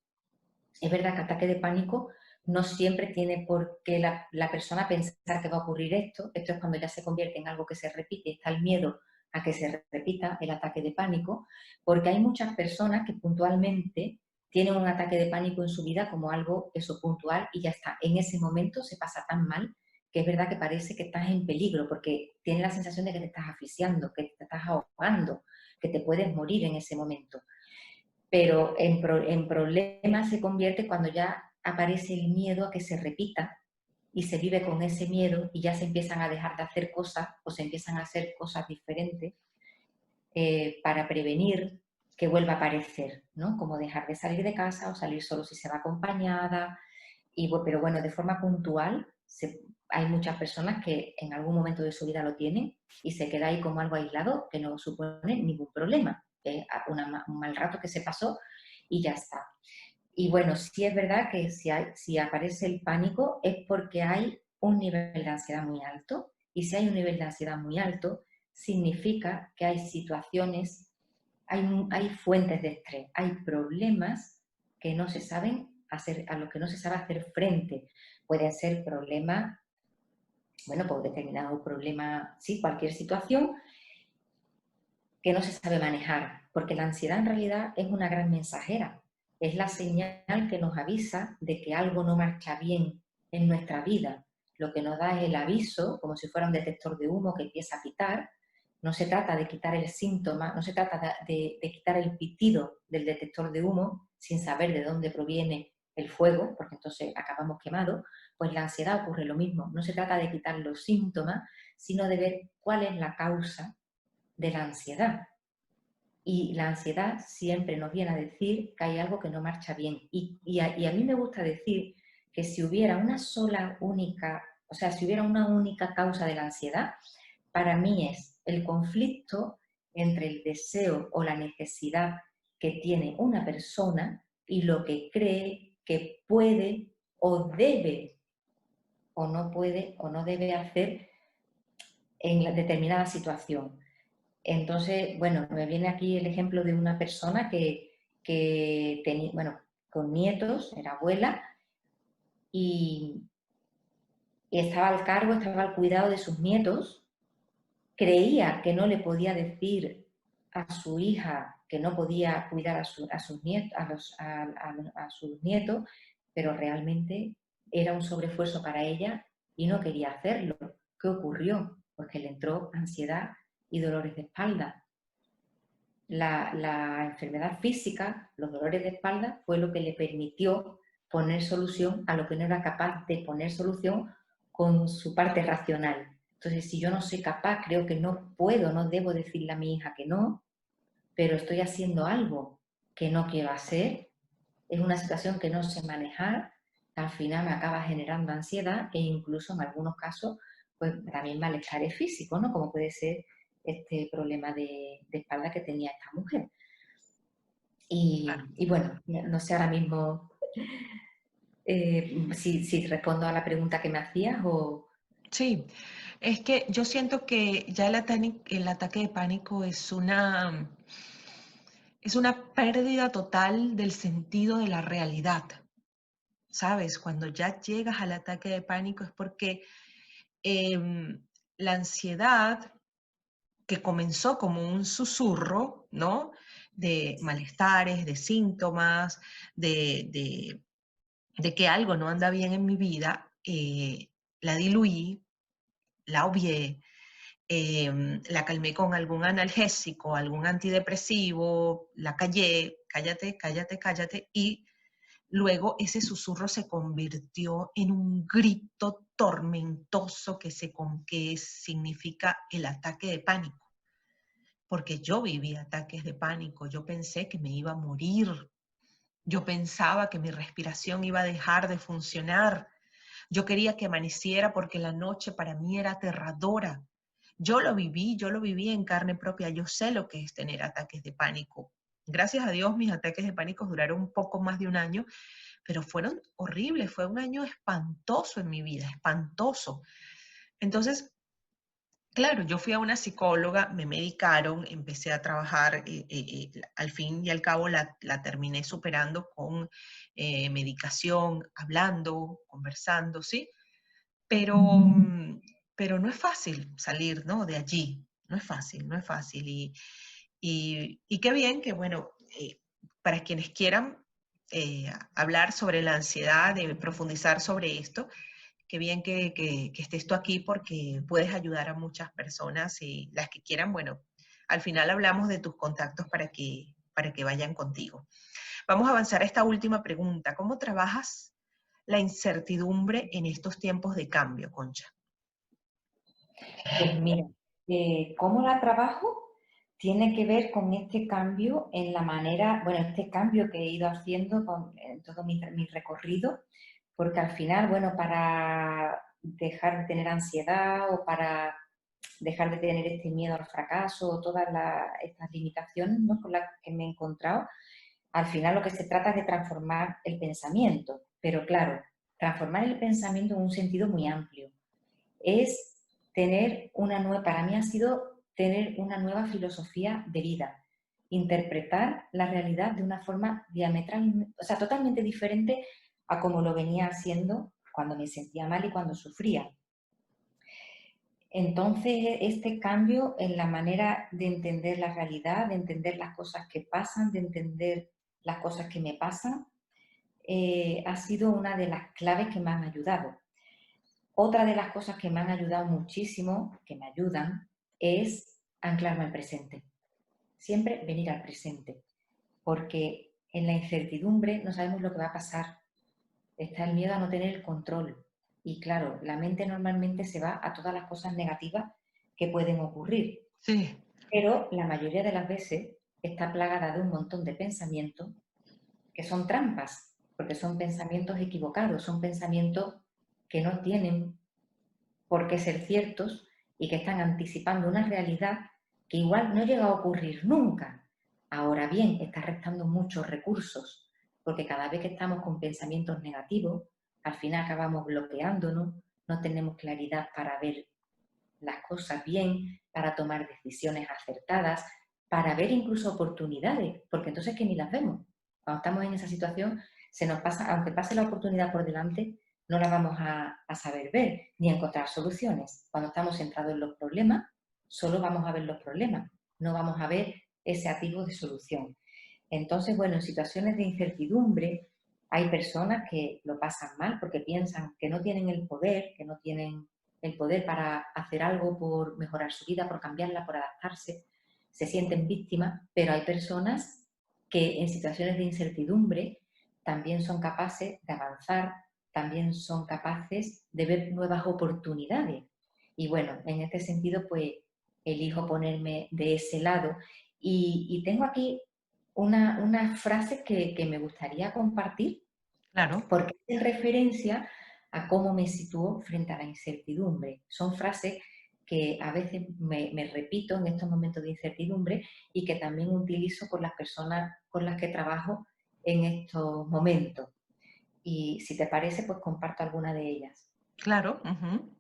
Speaker 3: es verdad que ataque de pánico no siempre tiene por qué la persona pensar que va a ocurrir esto. Esto es cuando ya se convierte en algo que se repite, está el miedo a que se repita el ataque de pánico, porque hay muchas personas que puntualmente tienen un ataque de pánico en su vida como algo eso puntual y ya está. En ese momento se pasa tan mal que es verdad que parece que estás en peligro porque tienes la sensación de que te estás asfixiando, que te estás ahogando, que te puedes morir en ese momento. Pero en problema se convierte cuando ya aparece el miedo a que se repita y se vive con ese miedo y ya se empiezan a dejar de hacer cosas o se empiezan a hacer cosas diferentes para prevenir que vuelva a aparecer, ¿no? Como dejar de salir de casa o salir solo si se va acompañada. Pero bueno, de forma puntual hay muchas personas que en algún momento de su vida lo tienen y se queda ahí como algo aislado que no supone ningún problema. Un mal rato que se pasó y ya está. Y bueno, sí es verdad que si aparece el pánico es porque hay un nivel de ansiedad muy alto y si hay un nivel de ansiedad muy alto significa que hay situaciones, hay fuentes de estrés, hay problemas que no se saben hacer, a los que no se sabe hacer frente. Pueden ser problemas, bueno, por determinado problema, sí, cualquier situación que no se sabe manejar, porque la ansiedad en realidad es una gran mensajera, es la señal que nos avisa de que algo no marcha bien en nuestra vida. Lo que nos da es el aviso, como si fuera un detector de humo que empieza a pitar, No se trata de quitar el síntoma, no se trata de quitar el pitido del detector de humo sin saber de dónde proviene el fuego, porque entonces acabamos quemados. Pues la ansiedad ocurre lo mismo. No se trata de quitar los síntomas, sino de ver cuál es la causa de la ansiedad. Y la ansiedad siempre nos viene a decir que hay algo que no marcha bien. Y a mí me gusta decir que si hubiera una sola única, o sea, si hubiera una única causa de la ansiedad, para mí es el conflicto entre el deseo o la necesidad que tiene una persona y lo que cree que puede o debe o no puede o no debe hacer en la determinada situación. Entonces, bueno, me viene aquí el ejemplo de una persona que tenía, bueno, con nietos, era abuela, y estaba al cargo, estaba al cuidado de sus nietos, creía que no le podía decir a su hija que no podía cuidar a sus nietos, a sus nietos, pero realmente era un sobreesfuerzo para ella y no quería hacerlo. ¿Qué ocurrió? Pues que le entró ansiedad y dolores de espalda. La enfermedad física, los dolores de espalda, fue lo que le permitió poner solución a lo que no era capaz de poner solución con su parte racional. Entonces, si yo no soy capaz, creo que no puedo, no debo decirle a mi hija que no, pero estoy haciendo algo que no quiero hacer, es una situación que no sé manejar, al final me acaba generando ansiedad e incluso en algunos casos pues también malestares físicos, ¿no? Como puede ser este problema de espalda que tenía esta mujer.
Speaker 2: Claro.
Speaker 3: Y bueno, no sé ahora mismo si respondo a la pregunta que me hacías o...
Speaker 2: Sí, es que yo siento que ya el ataque de pánico es una pérdida total del sentido de la realidad, ¿sabes? Cuando ya llegas al ataque de pánico es porque la ansiedad que comenzó como un susurro, ¿no? De malestares, de síntomas, de, de que algo no anda bien en mi vida, la diluí, la obvié, la calmé con algún analgésico, algún antidepresivo, la callé, cállate, cállate, cállate, y luego ese susurro se convirtió en un grito tormentoso que significa el ataque de pánico, porque yo viví ataques de pánico, yo pensé que me iba a morir, yo pensaba que mi respiración iba a dejar de funcionar, yo quería que amaneciera porque la noche para mí era aterradora. Yo lo viví en carne propia, yo sé lo que es tener ataques de pánico. Gracias a Dios mis ataques de pánico duraron un poco más de un año, pero fueron horribles, fue un año espantoso en mi vida, espantoso. Entonces, claro, yo fui a una psicóloga, me medicaron, empecé a trabajar, al fin y al cabo la terminé superando con medicación, hablando, conversando, ¿sí? Pero, pero no es fácil salir, ¿no? De allí, no es fácil, no es fácil. Y qué bien que, bueno, para quienes quieran hablar sobre la ansiedad, de profundizar sobre esto, qué bien que estés tú aquí porque puedes ayudar a muchas personas y las que quieran, bueno, al final hablamos de tus contactos para que vayan contigo. Vamos a avanzar a esta última pregunta. ¿Cómo trabajas la incertidumbre en estos tiempos de cambio, Concha?
Speaker 3: Pues mira, cómo la trabajo tiene que ver con este cambio en la manera, bueno, este cambio que he ido haciendo en todo mi recorrido, porque al final, bueno, para dejar de tener ansiedad o para dejar de tener este miedo al fracaso o todas estas limitaciones, ¿no?, con las que me he encontrado, al final lo que se trata es de transformar el pensamiento, pero claro, transformar el pensamiento en un sentido muy amplio. Es tener una nueva, para mí ha sido tener una nueva filosofía de vida, interpretar la realidad de una forma diametral, o sea, totalmente diferente a como lo venía haciendo cuando me sentía mal y cuando sufría. Entonces, este cambio en la manera de entender la realidad, de entender las cosas que pasan, de entender las cosas que me pasan, ha sido una de las claves que me han ayudado. Otra de las cosas que me han ayudado muchísimo, que me ayudan, es anclarme al presente. Siempre venir al presente, porque en la incertidumbre no sabemos lo que va a pasar. Está el miedo a no tener el control. Y claro, la mente normalmente se va a todas las cosas negativas que pueden ocurrir.
Speaker 2: Sí,
Speaker 3: Pero la mayoría de las veces está plagada de un montón de pensamientos que son trampas, porque son pensamientos equivocados, son pensamientos que no tienen por qué ser ciertos y que están anticipando una realidad que igual no llega a ocurrir nunca. Ahora bien, está restando muchos recursos, porque cada vez que estamos con pensamientos negativos, al final acabamos bloqueándonos, no tenemos claridad para ver las cosas bien, para tomar decisiones acertadas, para ver incluso oportunidades, porque entonces que ni las vemos. Cuando estamos en esa situación, se nos pasa, aunque pase la oportunidad por delante, no la vamos a saber ver ni a encontrar soluciones. Cuando estamos centrados en los problemas, solo vamos a ver los problemas, no vamos a ver ese atisbo de solución. Entonces, bueno, en situaciones de incertidumbre hay personas que lo pasan mal porque piensan que no tienen el poder, que no tienen el poder para hacer algo por mejorar su vida, por cambiarla, por adaptarse, se sienten víctimas, pero hay personas que en situaciones de incertidumbre también son capaces de avanzar, también son capaces de ver nuevas oportunidades. Y bueno, en este sentido, pues elijo ponerme de ese lado. Y tengo aquí una frase que me gustaría compartir
Speaker 2: claro.
Speaker 3: porque es referencia a cómo me sitúo frente a la incertidumbre. Son frases que a veces me repito en estos momentos de incertidumbre y que también utilizo con las personas con las que trabajo en estos momentos. Y si te parece, pues comparto alguna de ellas.
Speaker 2: Claro. Ujú.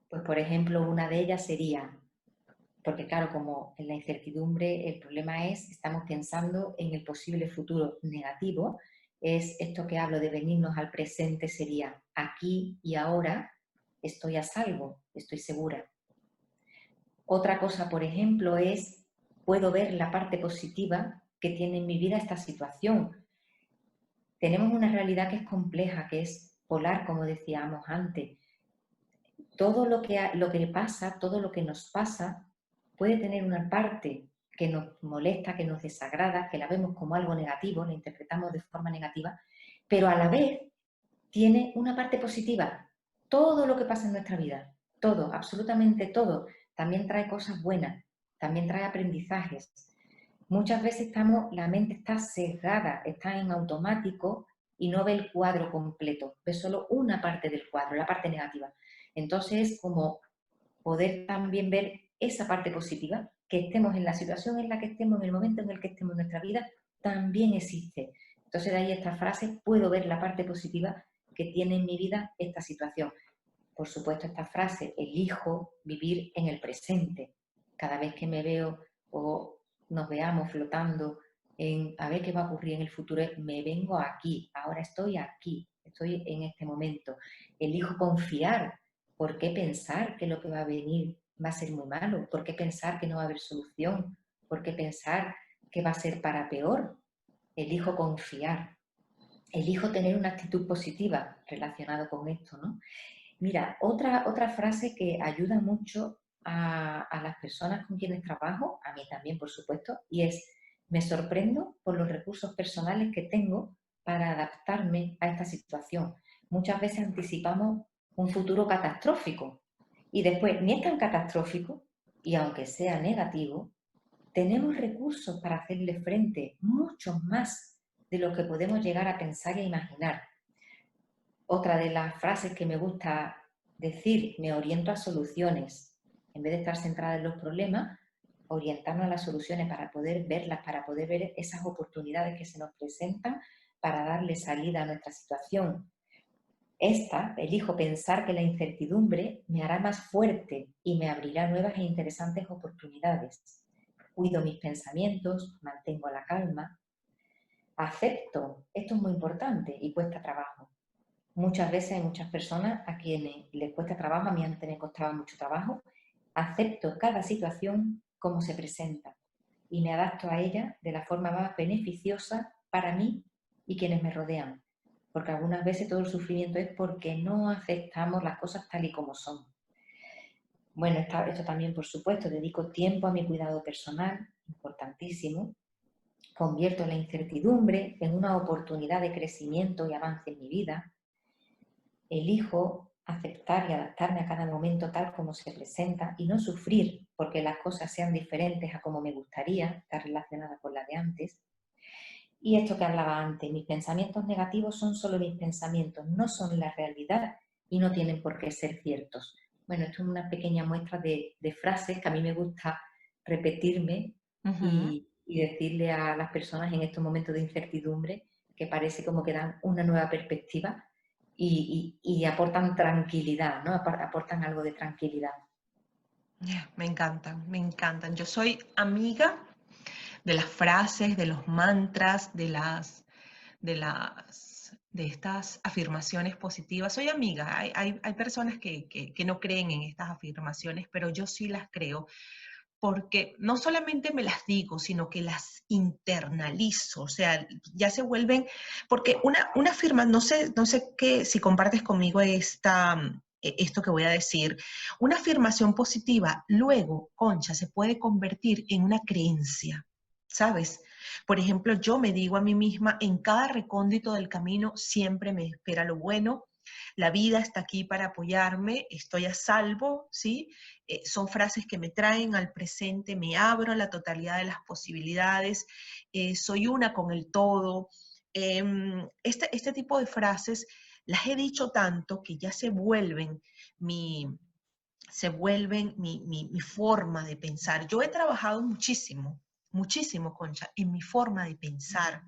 Speaker 3: Pues por ejemplo, una de ellas sería, porque claro, como en la incertidumbre el problema es, estamos pensando en el posible futuro negativo, es esto que hablo de venirnos al presente, sería aquí y ahora estoy a salvo, estoy segura. Otra cosa, por ejemplo, es puedo ver la parte positiva que tiene en mi vida esta situación. Tenemos una realidad que es compleja, que es polar, como decíamos antes. Todo lo que pasa, todo lo que nos pasa, puede tener una parte que nos molesta, que nos desagrada, que la vemos como algo negativo, la interpretamos de forma negativa, pero a la vez tiene una parte positiva. Todo lo que pasa en nuestra vida, todo, absolutamente todo, también trae cosas buenas, también trae aprendizajes. Muchas veces la mente está sesgada, está en automático y no ve el cuadro completo, ve solo una parte del cuadro, la parte negativa. Entonces es como poder también ver esa parte positiva, que estemos en la situación en la que estemos, en el momento en el que estemos en nuestra vida, también existe. Entonces de ahí esta frase, puedo ver la parte positiva que tiene en mi vida esta situación. Por supuesto, esta frase, elijo vivir en el presente. Cada vez que me veo o nos veamos flotando en a ver qué va a ocurrir en el futuro, me vengo aquí, ahora estoy aquí, estoy en este momento. Elijo confiar. ¿Por qué pensar que lo que va a venir va a ser muy malo? ¿Por qué pensar que no va a haber solución? ¿Por qué pensar que va a ser para peor? Elijo confiar. Elijo tener una actitud positiva relacionada con esto, ¿no? Mira, otra frase que ayuda mucho a las personas con quienes trabajo, a mí también, por supuesto, y es, me sorprendo por los recursos personales que tengo para adaptarme a esta situación. Muchas veces anticipamos un futuro catastrófico y después ni es tan catastrófico y aunque sea negativo, tenemos recursos para hacerle frente, muchos más de lo que podemos llegar a pensar e imaginar. Otra de las frases que me gusta decir, me oriento a soluciones. En vez de estar centrada en los problemas, orientarnos a las soluciones para poder verlas, para poder ver esas oportunidades que se nos presentan para darle salida a nuestra situación. Elijo pensar que la incertidumbre me hará más fuerte y me abrirá nuevas e interesantes oportunidades. Cuido mis pensamientos, mantengo la calma, acepto, esto es muy importante y cuesta trabajo. Muchas veces hay muchas personas a quienes les cuesta trabajo, a mí antes me costaba mucho trabajo, acepto cada situación como se presenta y me adapto a ella de la forma más beneficiosa para mí y quienes me rodean. Porque algunas veces todo el sufrimiento es porque no aceptamos las cosas tal y como son. Bueno, esto también, por supuesto, dedico tiempo a mi cuidado personal, importantísimo. Convierto la incertidumbre en una oportunidad de crecimiento y avance en mi vida. Elijo aceptar y adaptarme a cada momento tal como se presenta y no sufrir porque las cosas sean diferentes a como me gustaría, está relacionada con la de antes. Y esto que hablaba antes, mis pensamientos negativos son solo mis pensamientos, no son la realidad y no tienen por qué ser ciertos. Bueno, esto es una pequeña muestra de frases que a mí me gusta repetirme
Speaker 2: Ujú.
Speaker 3: y decirle a las personas en estos momentos de incertidumbre que parece como que dan una nueva perspectiva y aportan tranquilidad, ¿no? Aportan algo de tranquilidad.
Speaker 2: Me encantan, me encantan. Yo soy amiga de las frases, de los mantras, de estas afirmaciones positivas. Soy amiga. Hay personas que no creen en estas afirmaciones, pero yo sí las creo porque no solamente me las digo, sino que las internalizo, o sea, ya se vuelven, porque una firma, no sé qué, si compartes conmigo esto que voy a decir, una afirmación positiva luego, Concha, se puede convertir en una creencia, ¿sabes? Por ejemplo, yo me digo a mí misma, en cada recóndito del camino siempre me espera lo bueno, la vida está aquí para apoyarme, estoy a salvo, ¿sí? Son frases que me traen al presente, me abro a la totalidad de las posibilidades, soy una con el todo. Este tipo de frases las he dicho tanto que ya mi, se vuelven mi forma de pensar. Yo he trabajado muchísimo, muchísimo, Concha, en mi forma de pensar,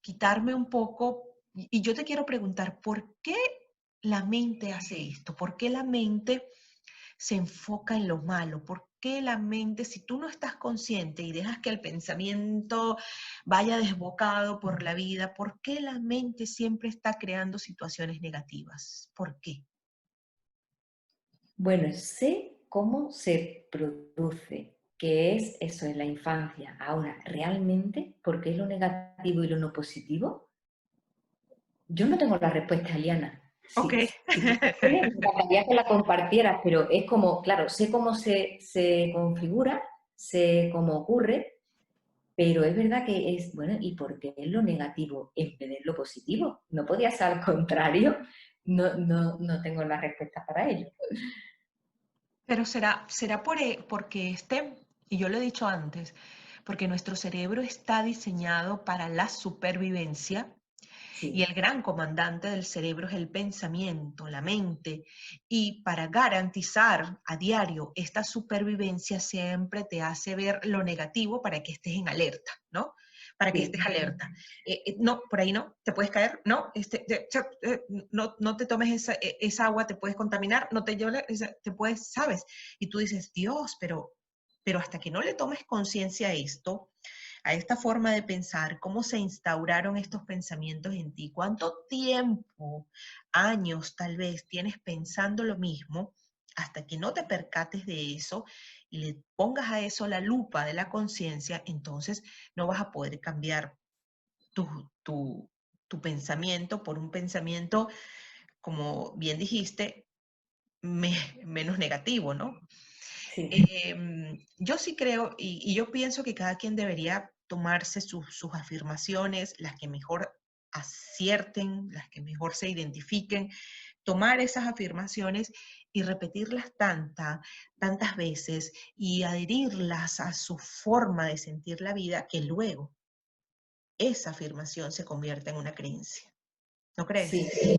Speaker 2: quitarme un poco, y yo te quiero preguntar, ¿por qué la mente hace esto? ¿Por qué la mente se enfoca en lo malo? ¿Por qué la mente, si tú no estás consciente y dejas que el pensamiento vaya desbocado por la vida, ¿por qué la mente siempre está creando situaciones negativas? ¿Por qué?
Speaker 3: Bueno, sé cómo se produce, que es eso en la infancia. Ahora, ¿realmente por qué lo negativo y lo no positivo? Yo no tengo la respuesta, Eliana.
Speaker 2: Ok.
Speaker 3: Si tú la tienes, me encantaría que la compartieras, pero es como, claro, sé cómo se configura, sé cómo ocurre, pero es verdad que es, bueno, ¿y por qué es lo negativo en vez de lo positivo? ¿No podía ser al contrario? No tengo la respuesta para ello.
Speaker 2: Pero será porque y yo lo he dicho antes, porque nuestro cerebro está diseñado para la supervivencia. Y
Speaker 3: Sí,
Speaker 2: el gran comandante del cerebro es el pensamiento, la mente. Y para garantizar a diario esta supervivencia siempre te hace ver lo negativo para que estés en alerta, ¿no? Para que estés
Speaker 3: sí.
Speaker 2: alerta. No, por ahí no, te puedes caer, no, no te tomes esa agua, te puedes contaminar, no te lleves, te puedes, ¿sabes? Y tú dices, Dios, pero hasta que no le tomes conciencia a esto, a esta forma de pensar, cómo se instauraron estos pensamientos en ti, cuánto tiempo, años tal vez tienes pensando lo mismo, hasta que no te percates de eso y le pongas a eso la lupa de la conciencia, entonces no vas a poder cambiar tu, tu, tu pensamiento por un pensamiento, como bien dijiste, menos negativo, ¿no?
Speaker 3: Sí,
Speaker 2: Yo sí creo y yo pienso que cada quien debería tomarse sus afirmaciones, las que mejor acierten, las que mejor se identifiquen, tomar esas afirmaciones y repetirlas tantas veces y adherirlas a su forma de sentir la vida que luego esa afirmación se convierta en una creencia. ¿No crees?
Speaker 3: sí.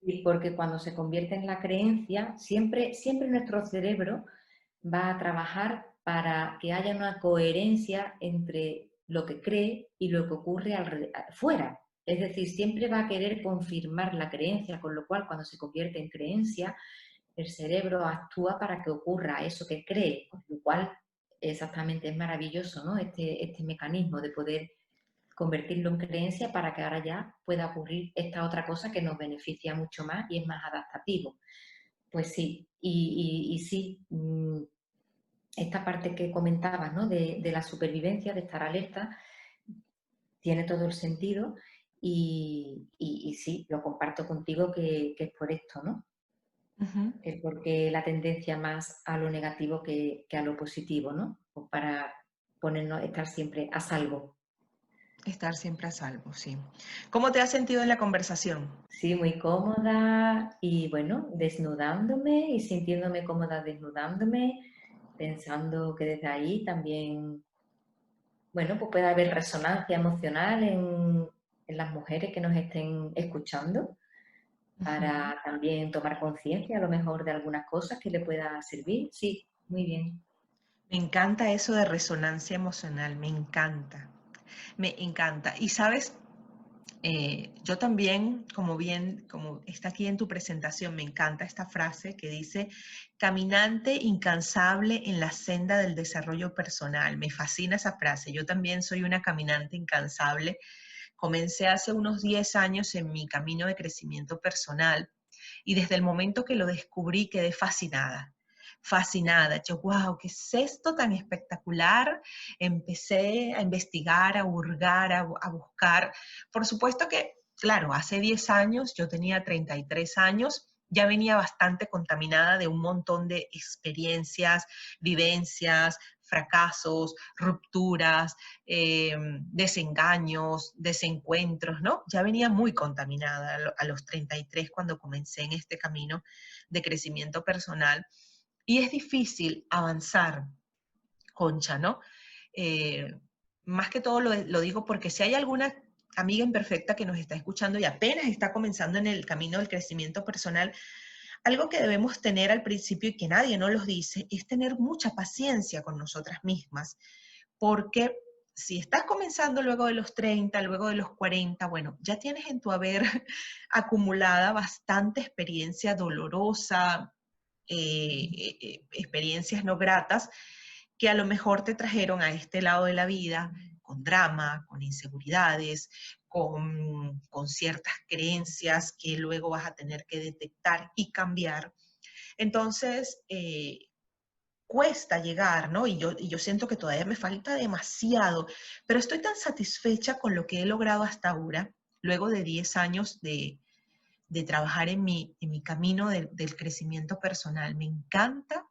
Speaker 3: Y porque cuando se convierte en la creencia, siempre nuestro cerebro va a trabajar para que haya una coherencia entre lo que cree y lo que ocurre fuera. Es decir, siempre va a querer confirmar la creencia, con lo cual cuando se convierte en creencia, el cerebro actúa para que ocurra eso que cree, con lo cual exactamente es maravilloso, ¿no? Este mecanismo de poder convertirlo en creencia para que ahora ya pueda ocurrir esta otra cosa que nos beneficia mucho más y es más adaptativo. Pues sí, y sí, esta parte que comentabas, ¿no? De la supervivencia, de estar alerta, tiene todo el sentido y sí, lo comparto contigo que es por esto, ¿no?
Speaker 2: Ujú.
Speaker 3: el por qué la tendencia más a lo negativo que a lo positivo, ¿no? O para ponernos, estar siempre a salvo.
Speaker 2: Estar siempre a salvo, sí. ¿Cómo te has sentido en la conversación?
Speaker 3: Sí, muy cómoda y bueno, desnudándome y sintiéndome cómoda desnudándome, pensando que desde ahí también, bueno, pues puede haber resonancia emocional en las mujeres que nos estén escuchando
Speaker 2: Ujú.
Speaker 3: para también tomar conciencia a lo mejor de algunas cosas que le pueda servir. Sí, muy bien.
Speaker 2: Me encanta eso de resonancia emocional, me encanta, me encanta. Y sabes, yo también, como está aquí en tu presentación, me encanta esta frase que dice, caminante incansable en la senda del desarrollo personal. Me fascina esa frase. Yo también soy una caminante incansable. Comencé hace unos 10 años en mi camino de crecimiento personal y desde el momento que lo descubrí quedé fascinada. Fascinada, yo, wow, ¿qué es esto tan espectacular? Empecé a investigar, a hurgar, a buscar. Por supuesto que, claro, hace 10 años, yo tenía 33 años, ya venía bastante contaminada de un montón de experiencias, vivencias, fracasos, rupturas, desengaños, desencuentros, ¿no? Ya venía muy contaminada a los 33 cuando comencé en este camino de crecimiento personal. Y es difícil avanzar, Concha, ¿no? Eh, Más que todo lo digo porque si hay alguna amiga imperfecta que nos está escuchando y apenas está comenzando en el camino del crecimiento personal, algo que debemos tener al principio y que nadie nos los dice es tener mucha paciencia con nosotras mismas, porque si estás comenzando luego de los 30, luego de los 40, bueno, ya tienes en tu haber acumulada bastante experiencia dolorosa, experiencias no gratas, que a lo mejor te trajeron a este lado de la vida con drama, con inseguridades, con ciertas creencias que luego vas a tener que detectar y cambiar. Entonces, cuesta llegar, ¿no? Y yo siento que todavía me falta demasiado, pero estoy tan satisfecha con lo que he logrado hasta ahora, luego de 10 años de trabajar en mi camino del crecimiento personal. Me encanta,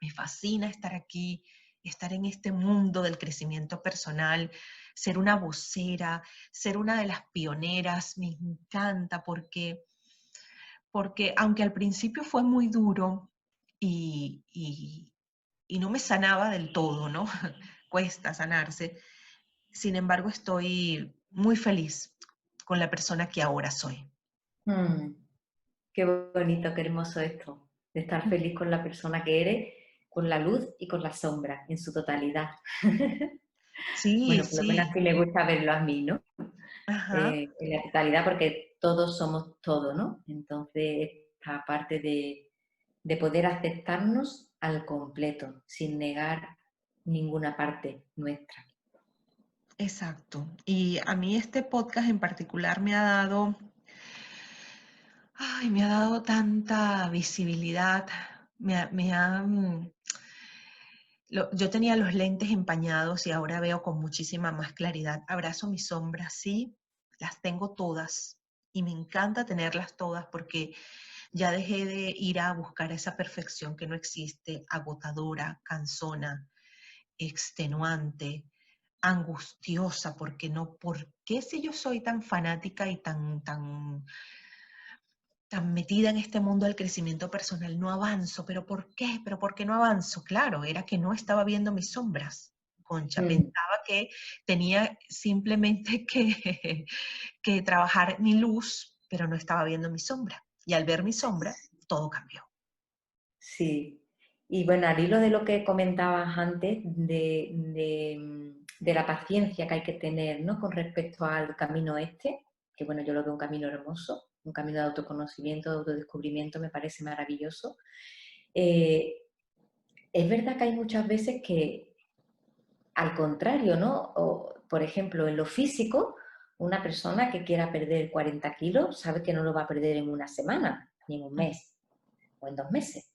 Speaker 2: me fascina estar aquí, estar en este mundo del crecimiento personal, ser una vocera, ser una de las pioneras, me encanta porque aunque al principio fue muy duro y no me sanaba del todo, ¿no? Cuesta sanarse. Sin embargo, estoy muy feliz con la persona que ahora soy.
Speaker 3: Mm, qué bonito, qué hermoso esto, de estar feliz con la persona que eres, con la luz y con la sombra, en su totalidad.
Speaker 2: Sí,
Speaker 3: Bueno, por lo menos
Speaker 2: sí,
Speaker 3: así me gusta verlo a mí, ¿no?
Speaker 2: ajá,
Speaker 3: En la totalidad, porque todos somos todo, ¿no? Entonces, esta parte de poder aceptarnos al completo, sin negar ninguna parte nuestra.
Speaker 2: exacto. Y a mí este podcast en particular me ha dado, ay, me ha dado tanta visibilidad, me ha, yo tenía los lentes empañados y ahora veo con muchísima más claridad. Abrazo mis sombras, sí, las tengo todas y me encanta tenerlas todas porque ya dejé de ir a buscar esa perfección que no existe, agotadora, cansona, extenuante, angustiosa, porque no, ¿por qué si yo soy tan fanática y tan metida en este mundo del crecimiento personal, no avanzo? ¿Pero por qué? ¿Pero por qué no avanzo? Claro, era que no estaba viendo mis sombras, Concha.
Speaker 3: Mm,
Speaker 2: Pensaba que tenía simplemente que trabajar mi luz, pero no estaba viendo mi sombra. Y al ver mi sombra, todo cambió.
Speaker 3: sí. Y bueno, al hilo de lo que comentabas antes, de la paciencia que hay que tener, ¿no? Con respecto al camino este, que bueno, yo lo veo un camino hermoso, un camino de autoconocimiento, de autodescubrimiento, me parece maravilloso. Eh, es verdad que hay muchas veces que, al contrario, ¿no? O, por ejemplo, en lo físico, una persona que quiera perder 40 kilos sabe que no lo va a perder en una semana, ni en un mes, o en 2 meses.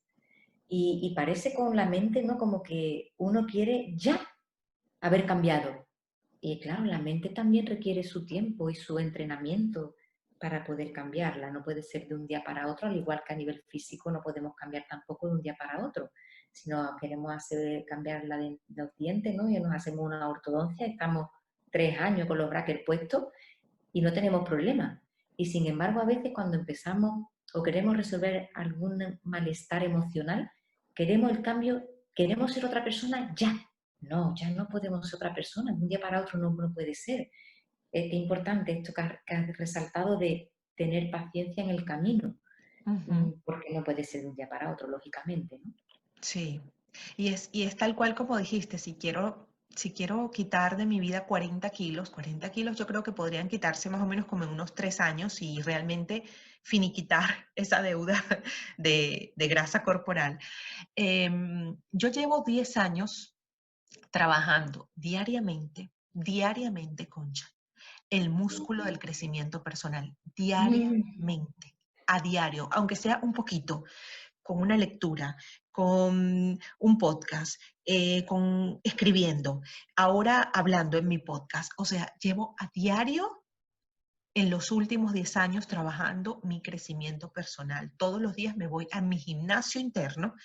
Speaker 3: Y parece con la mente, ¿no? Como que uno quiere ya haber cambiado. Y claro, la mente también requiere su tiempo y su entrenamiento para poder cambiarla. No puede ser de un día para otro, al igual que a nivel físico no podemos cambiar tampoco de un día para otro. Si no queremos cambiar los dientes, ¿no? Y nos hacemos una ortodoncia, estamos 3 años con los brackets puestos y no tenemos problema. Y sin embargo, a veces cuando empezamos o queremos resolver algún malestar emocional, queremos el cambio, queremos ser otra persona ya. No, ya no podemos ser otra persona, de un día para otro no puede ser. Es importante esto que has resaltado de tener paciencia en el camino, porque no puede ser de un día para otro, lógicamente, ¿no?
Speaker 2: Sí, y es tal cual como dijiste, si quiero quitar de mi vida 40 kilos yo creo que podrían quitarse más o menos como en unos 3 años y realmente finiquitar esa deuda de grasa corporal. Yo llevo 10 años trabajando diariamente, Concha, el músculo del crecimiento personal, diariamente, a diario, aunque sea un poquito, con una lectura, con un podcast, con escribiendo, ahora hablando en mi podcast. O sea, llevo a diario en los últimos 10 años trabajando mi crecimiento personal. Todos los días me voy a mi gimnasio interno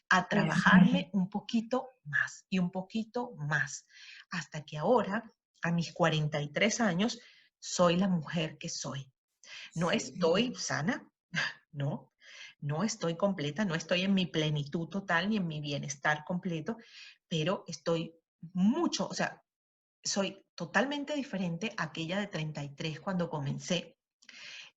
Speaker 2: a trabajarme un poquito más y un poquito más, hasta que ahora, a mis 43 años, soy la mujer que soy. No estoy sana, no, no estoy completa, no estoy en mi plenitud total ni en mi bienestar completo, pero estoy mucho, o sea, soy totalmente diferente a aquella de 33 cuando comencé,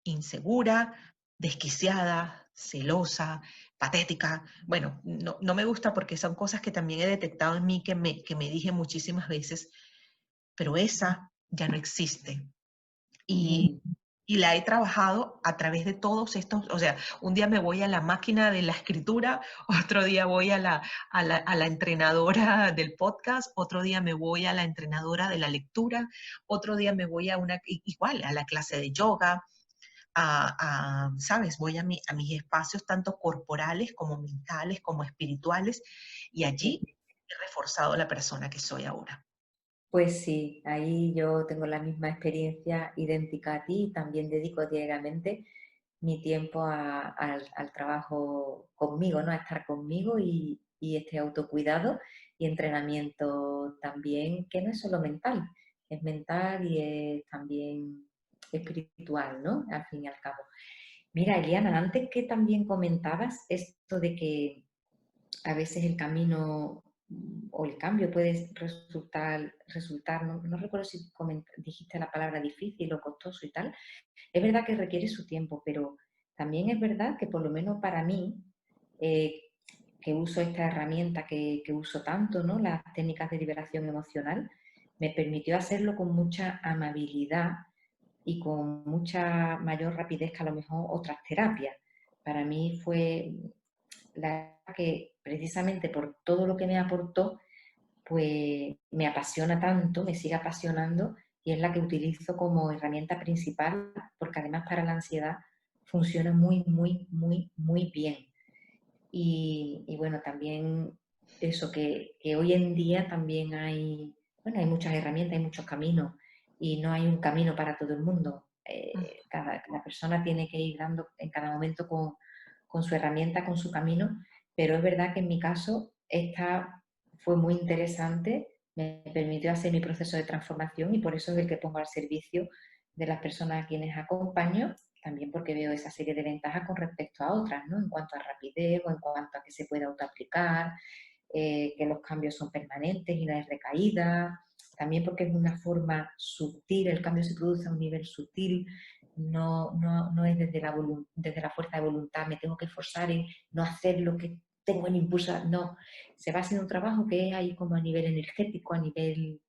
Speaker 2: insegura, desquiciada, celosa, patética. Bueno, no me gusta porque son cosas que también he detectado en mí que me dije muchísimas veces, pero esa ya no existe. Y la he trabajado a través de todos estos, o sea, un día me voy a la máquina de la escritura, otro día voy a la entrenadora del podcast, otro día me voy a la entrenadora de la lectura, otro día me voy igual, a la clase de yoga, ¿sabes? Voy a mis espacios tanto corporales como mentales, como espirituales, y allí he reforzado la persona que soy ahora.
Speaker 3: Pues sí, ahí yo tengo la misma experiencia idéntica a ti y también dedico diariamente mi tiempo al trabajo conmigo, ¿no? A estar conmigo y este autocuidado y entrenamiento también, que no es solo mental, es mental y es también espiritual, ¿no? Al fin y al cabo. Mira, Eliana, antes que también comentabas esto de que a veces el camino o el cambio puede resultar no recuerdo si dijiste la palabra difícil o costoso y tal. Es verdad que requiere su tiempo, pero también es verdad que por lo menos para mí, eh, que uso esta herramienta que uso tanto, ¿no? Las técnicas de liberación emocional, me permitió hacerlo con mucha amabilidad y con mucha mayor rapidez que a lo mejor otras terapias. Para mí fue la que precisamente por todo lo que me aportó, pues me apasiona tanto, me sigue apasionando y es la que utilizo como herramienta principal porque además para la ansiedad funciona muy bien. Y bueno, también eso, que hoy en día también hay, bueno, hay muchas herramientas, hay muchos caminos y no hay un camino para todo el mundo. Cada persona tiene que ir dando en cada momento con su herramienta, con su camino, pero es verdad que en mi caso esta fue muy interesante, me permitió hacer mi proceso de transformación y por eso es el que pongo al servicio de las personas a quienes acompaño, también porque veo esa serie de ventajas con respecto a otras, ¿no? En cuanto a rapidez o en cuanto a que se puede autoaplicar, que los cambios son permanentes y no hay recaída, también porque es una forma sutil, el cambio se produce a un nivel sutil, no es desde la fuerza de voluntad, me tengo que esforzar en no hacer lo que tengo en impulso, no, se va haciendo un trabajo que es ahí como a nivel energético, a nivel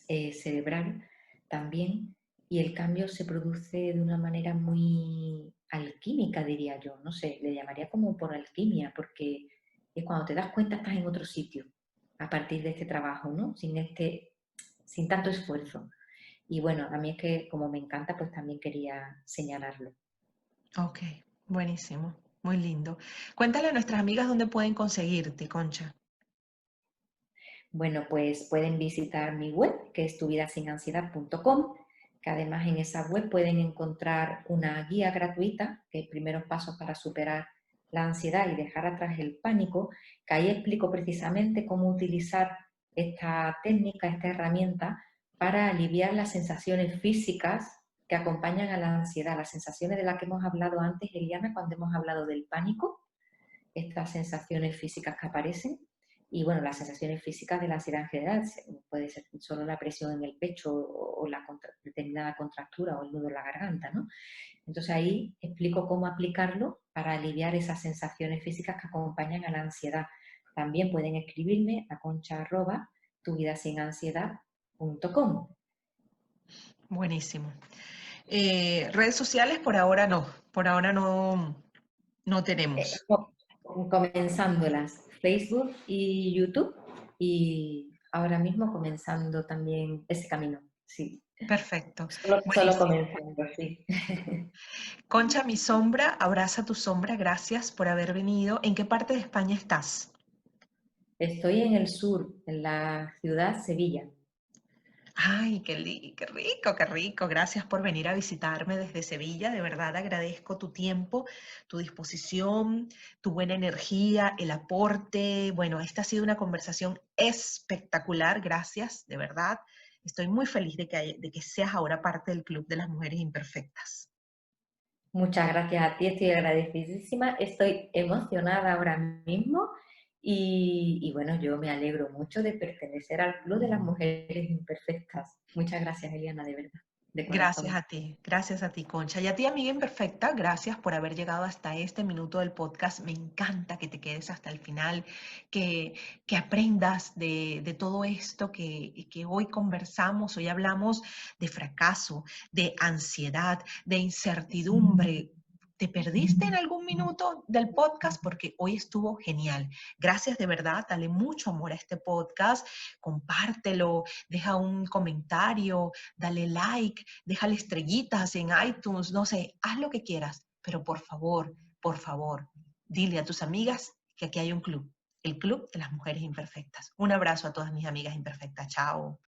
Speaker 3: cerebral también, y el cambio se produce de una manera muy alquímica, diría yo, no sé, le llamaría como por alquimia, porque es cuando te das cuenta estás en otro sitio a partir de este trabajo, ¿no? Sin tanto esfuerzo. Y bueno, a mí es que como me encanta, pues también quería señalarlo.
Speaker 2: Ok, buenísimo, muy lindo. Cuéntale a nuestras amigas dónde pueden conseguirte, Concha.
Speaker 3: Bueno, pues pueden visitar mi web, que es tuvidasinansiedad.com. que además en esa web pueden encontrar una guía gratuita, que es primeros pasos para superar la ansiedad y dejar atrás el pánico, que ahí explico precisamente cómo utilizar esta técnica, esta herramienta, para aliviar las sensaciones físicas que acompañan a la ansiedad, las sensaciones de las que hemos hablado antes, Eliana, cuando hemos hablado del pánico, estas sensaciones físicas que aparecen. Y bueno, las sensaciones físicas de la ansiedad en general, puede ser solo la presión en el pecho o la determinada contractura o el nudo en la garganta, ¿no? Entonces ahí explico cómo aplicarlo para aliviar esas sensaciones físicas que acompañan a la ansiedad. También pueden escribirme a concha@tuvidasinansiedad.com.
Speaker 2: Buenísimo. Redes sociales por ahora no tenemos.
Speaker 3: Comenzándolas, Facebook y YouTube, y ahora mismo comenzando también ese camino, sí.
Speaker 2: Perfecto,
Speaker 3: Solo
Speaker 2: buenísimo.
Speaker 3: comenzando, sí.
Speaker 2: Concha, mi sombra, abraza tu sombra, gracias por haber venido. ¿En qué parte de España estás?
Speaker 3: Estoy en el sur, en la ciudad Sevilla.
Speaker 2: Ay, qué rico, qué rico. Gracias por venir a visitarme desde Sevilla. De verdad agradezco tu tiempo, tu disposición, tu buena energía, el aporte. Bueno, esta ha sido una conversación espectacular. Gracias, de verdad. Estoy muy feliz de que seas ahora parte del Club de las Mujeres Imperfectas.
Speaker 3: Muchas gracias a ti, estoy agradecidísima, estoy emocionada ahora mismo y bueno, yo me alegro mucho de pertenecer al Club de las Mujeres Imperfectas. Muchas gracias, Eliana, de verdad, de corazón.
Speaker 2: Gracias a ti, Concha. Y a ti, amiga imperfecta, gracias por haber llegado hasta este minuto del podcast. Me encanta que te quedes hasta el final, que, que aprendas de todo esto que hoy conversamos. Hoy hablamos de fracaso, de ansiedad, de incertidumbre. ¿Te perdiste en algún minuto del podcast? Porque hoy estuvo genial. Gracias de verdad, dale mucho amor a este podcast, compártelo, deja un comentario, dale like, déjale estrellitas en iTunes, no sé, haz lo que quieras, pero por favor, dile a tus amigas que aquí hay un club, el Club de las Mujeres Imperfectas. Un abrazo a todas mis amigas imperfectas. Chao.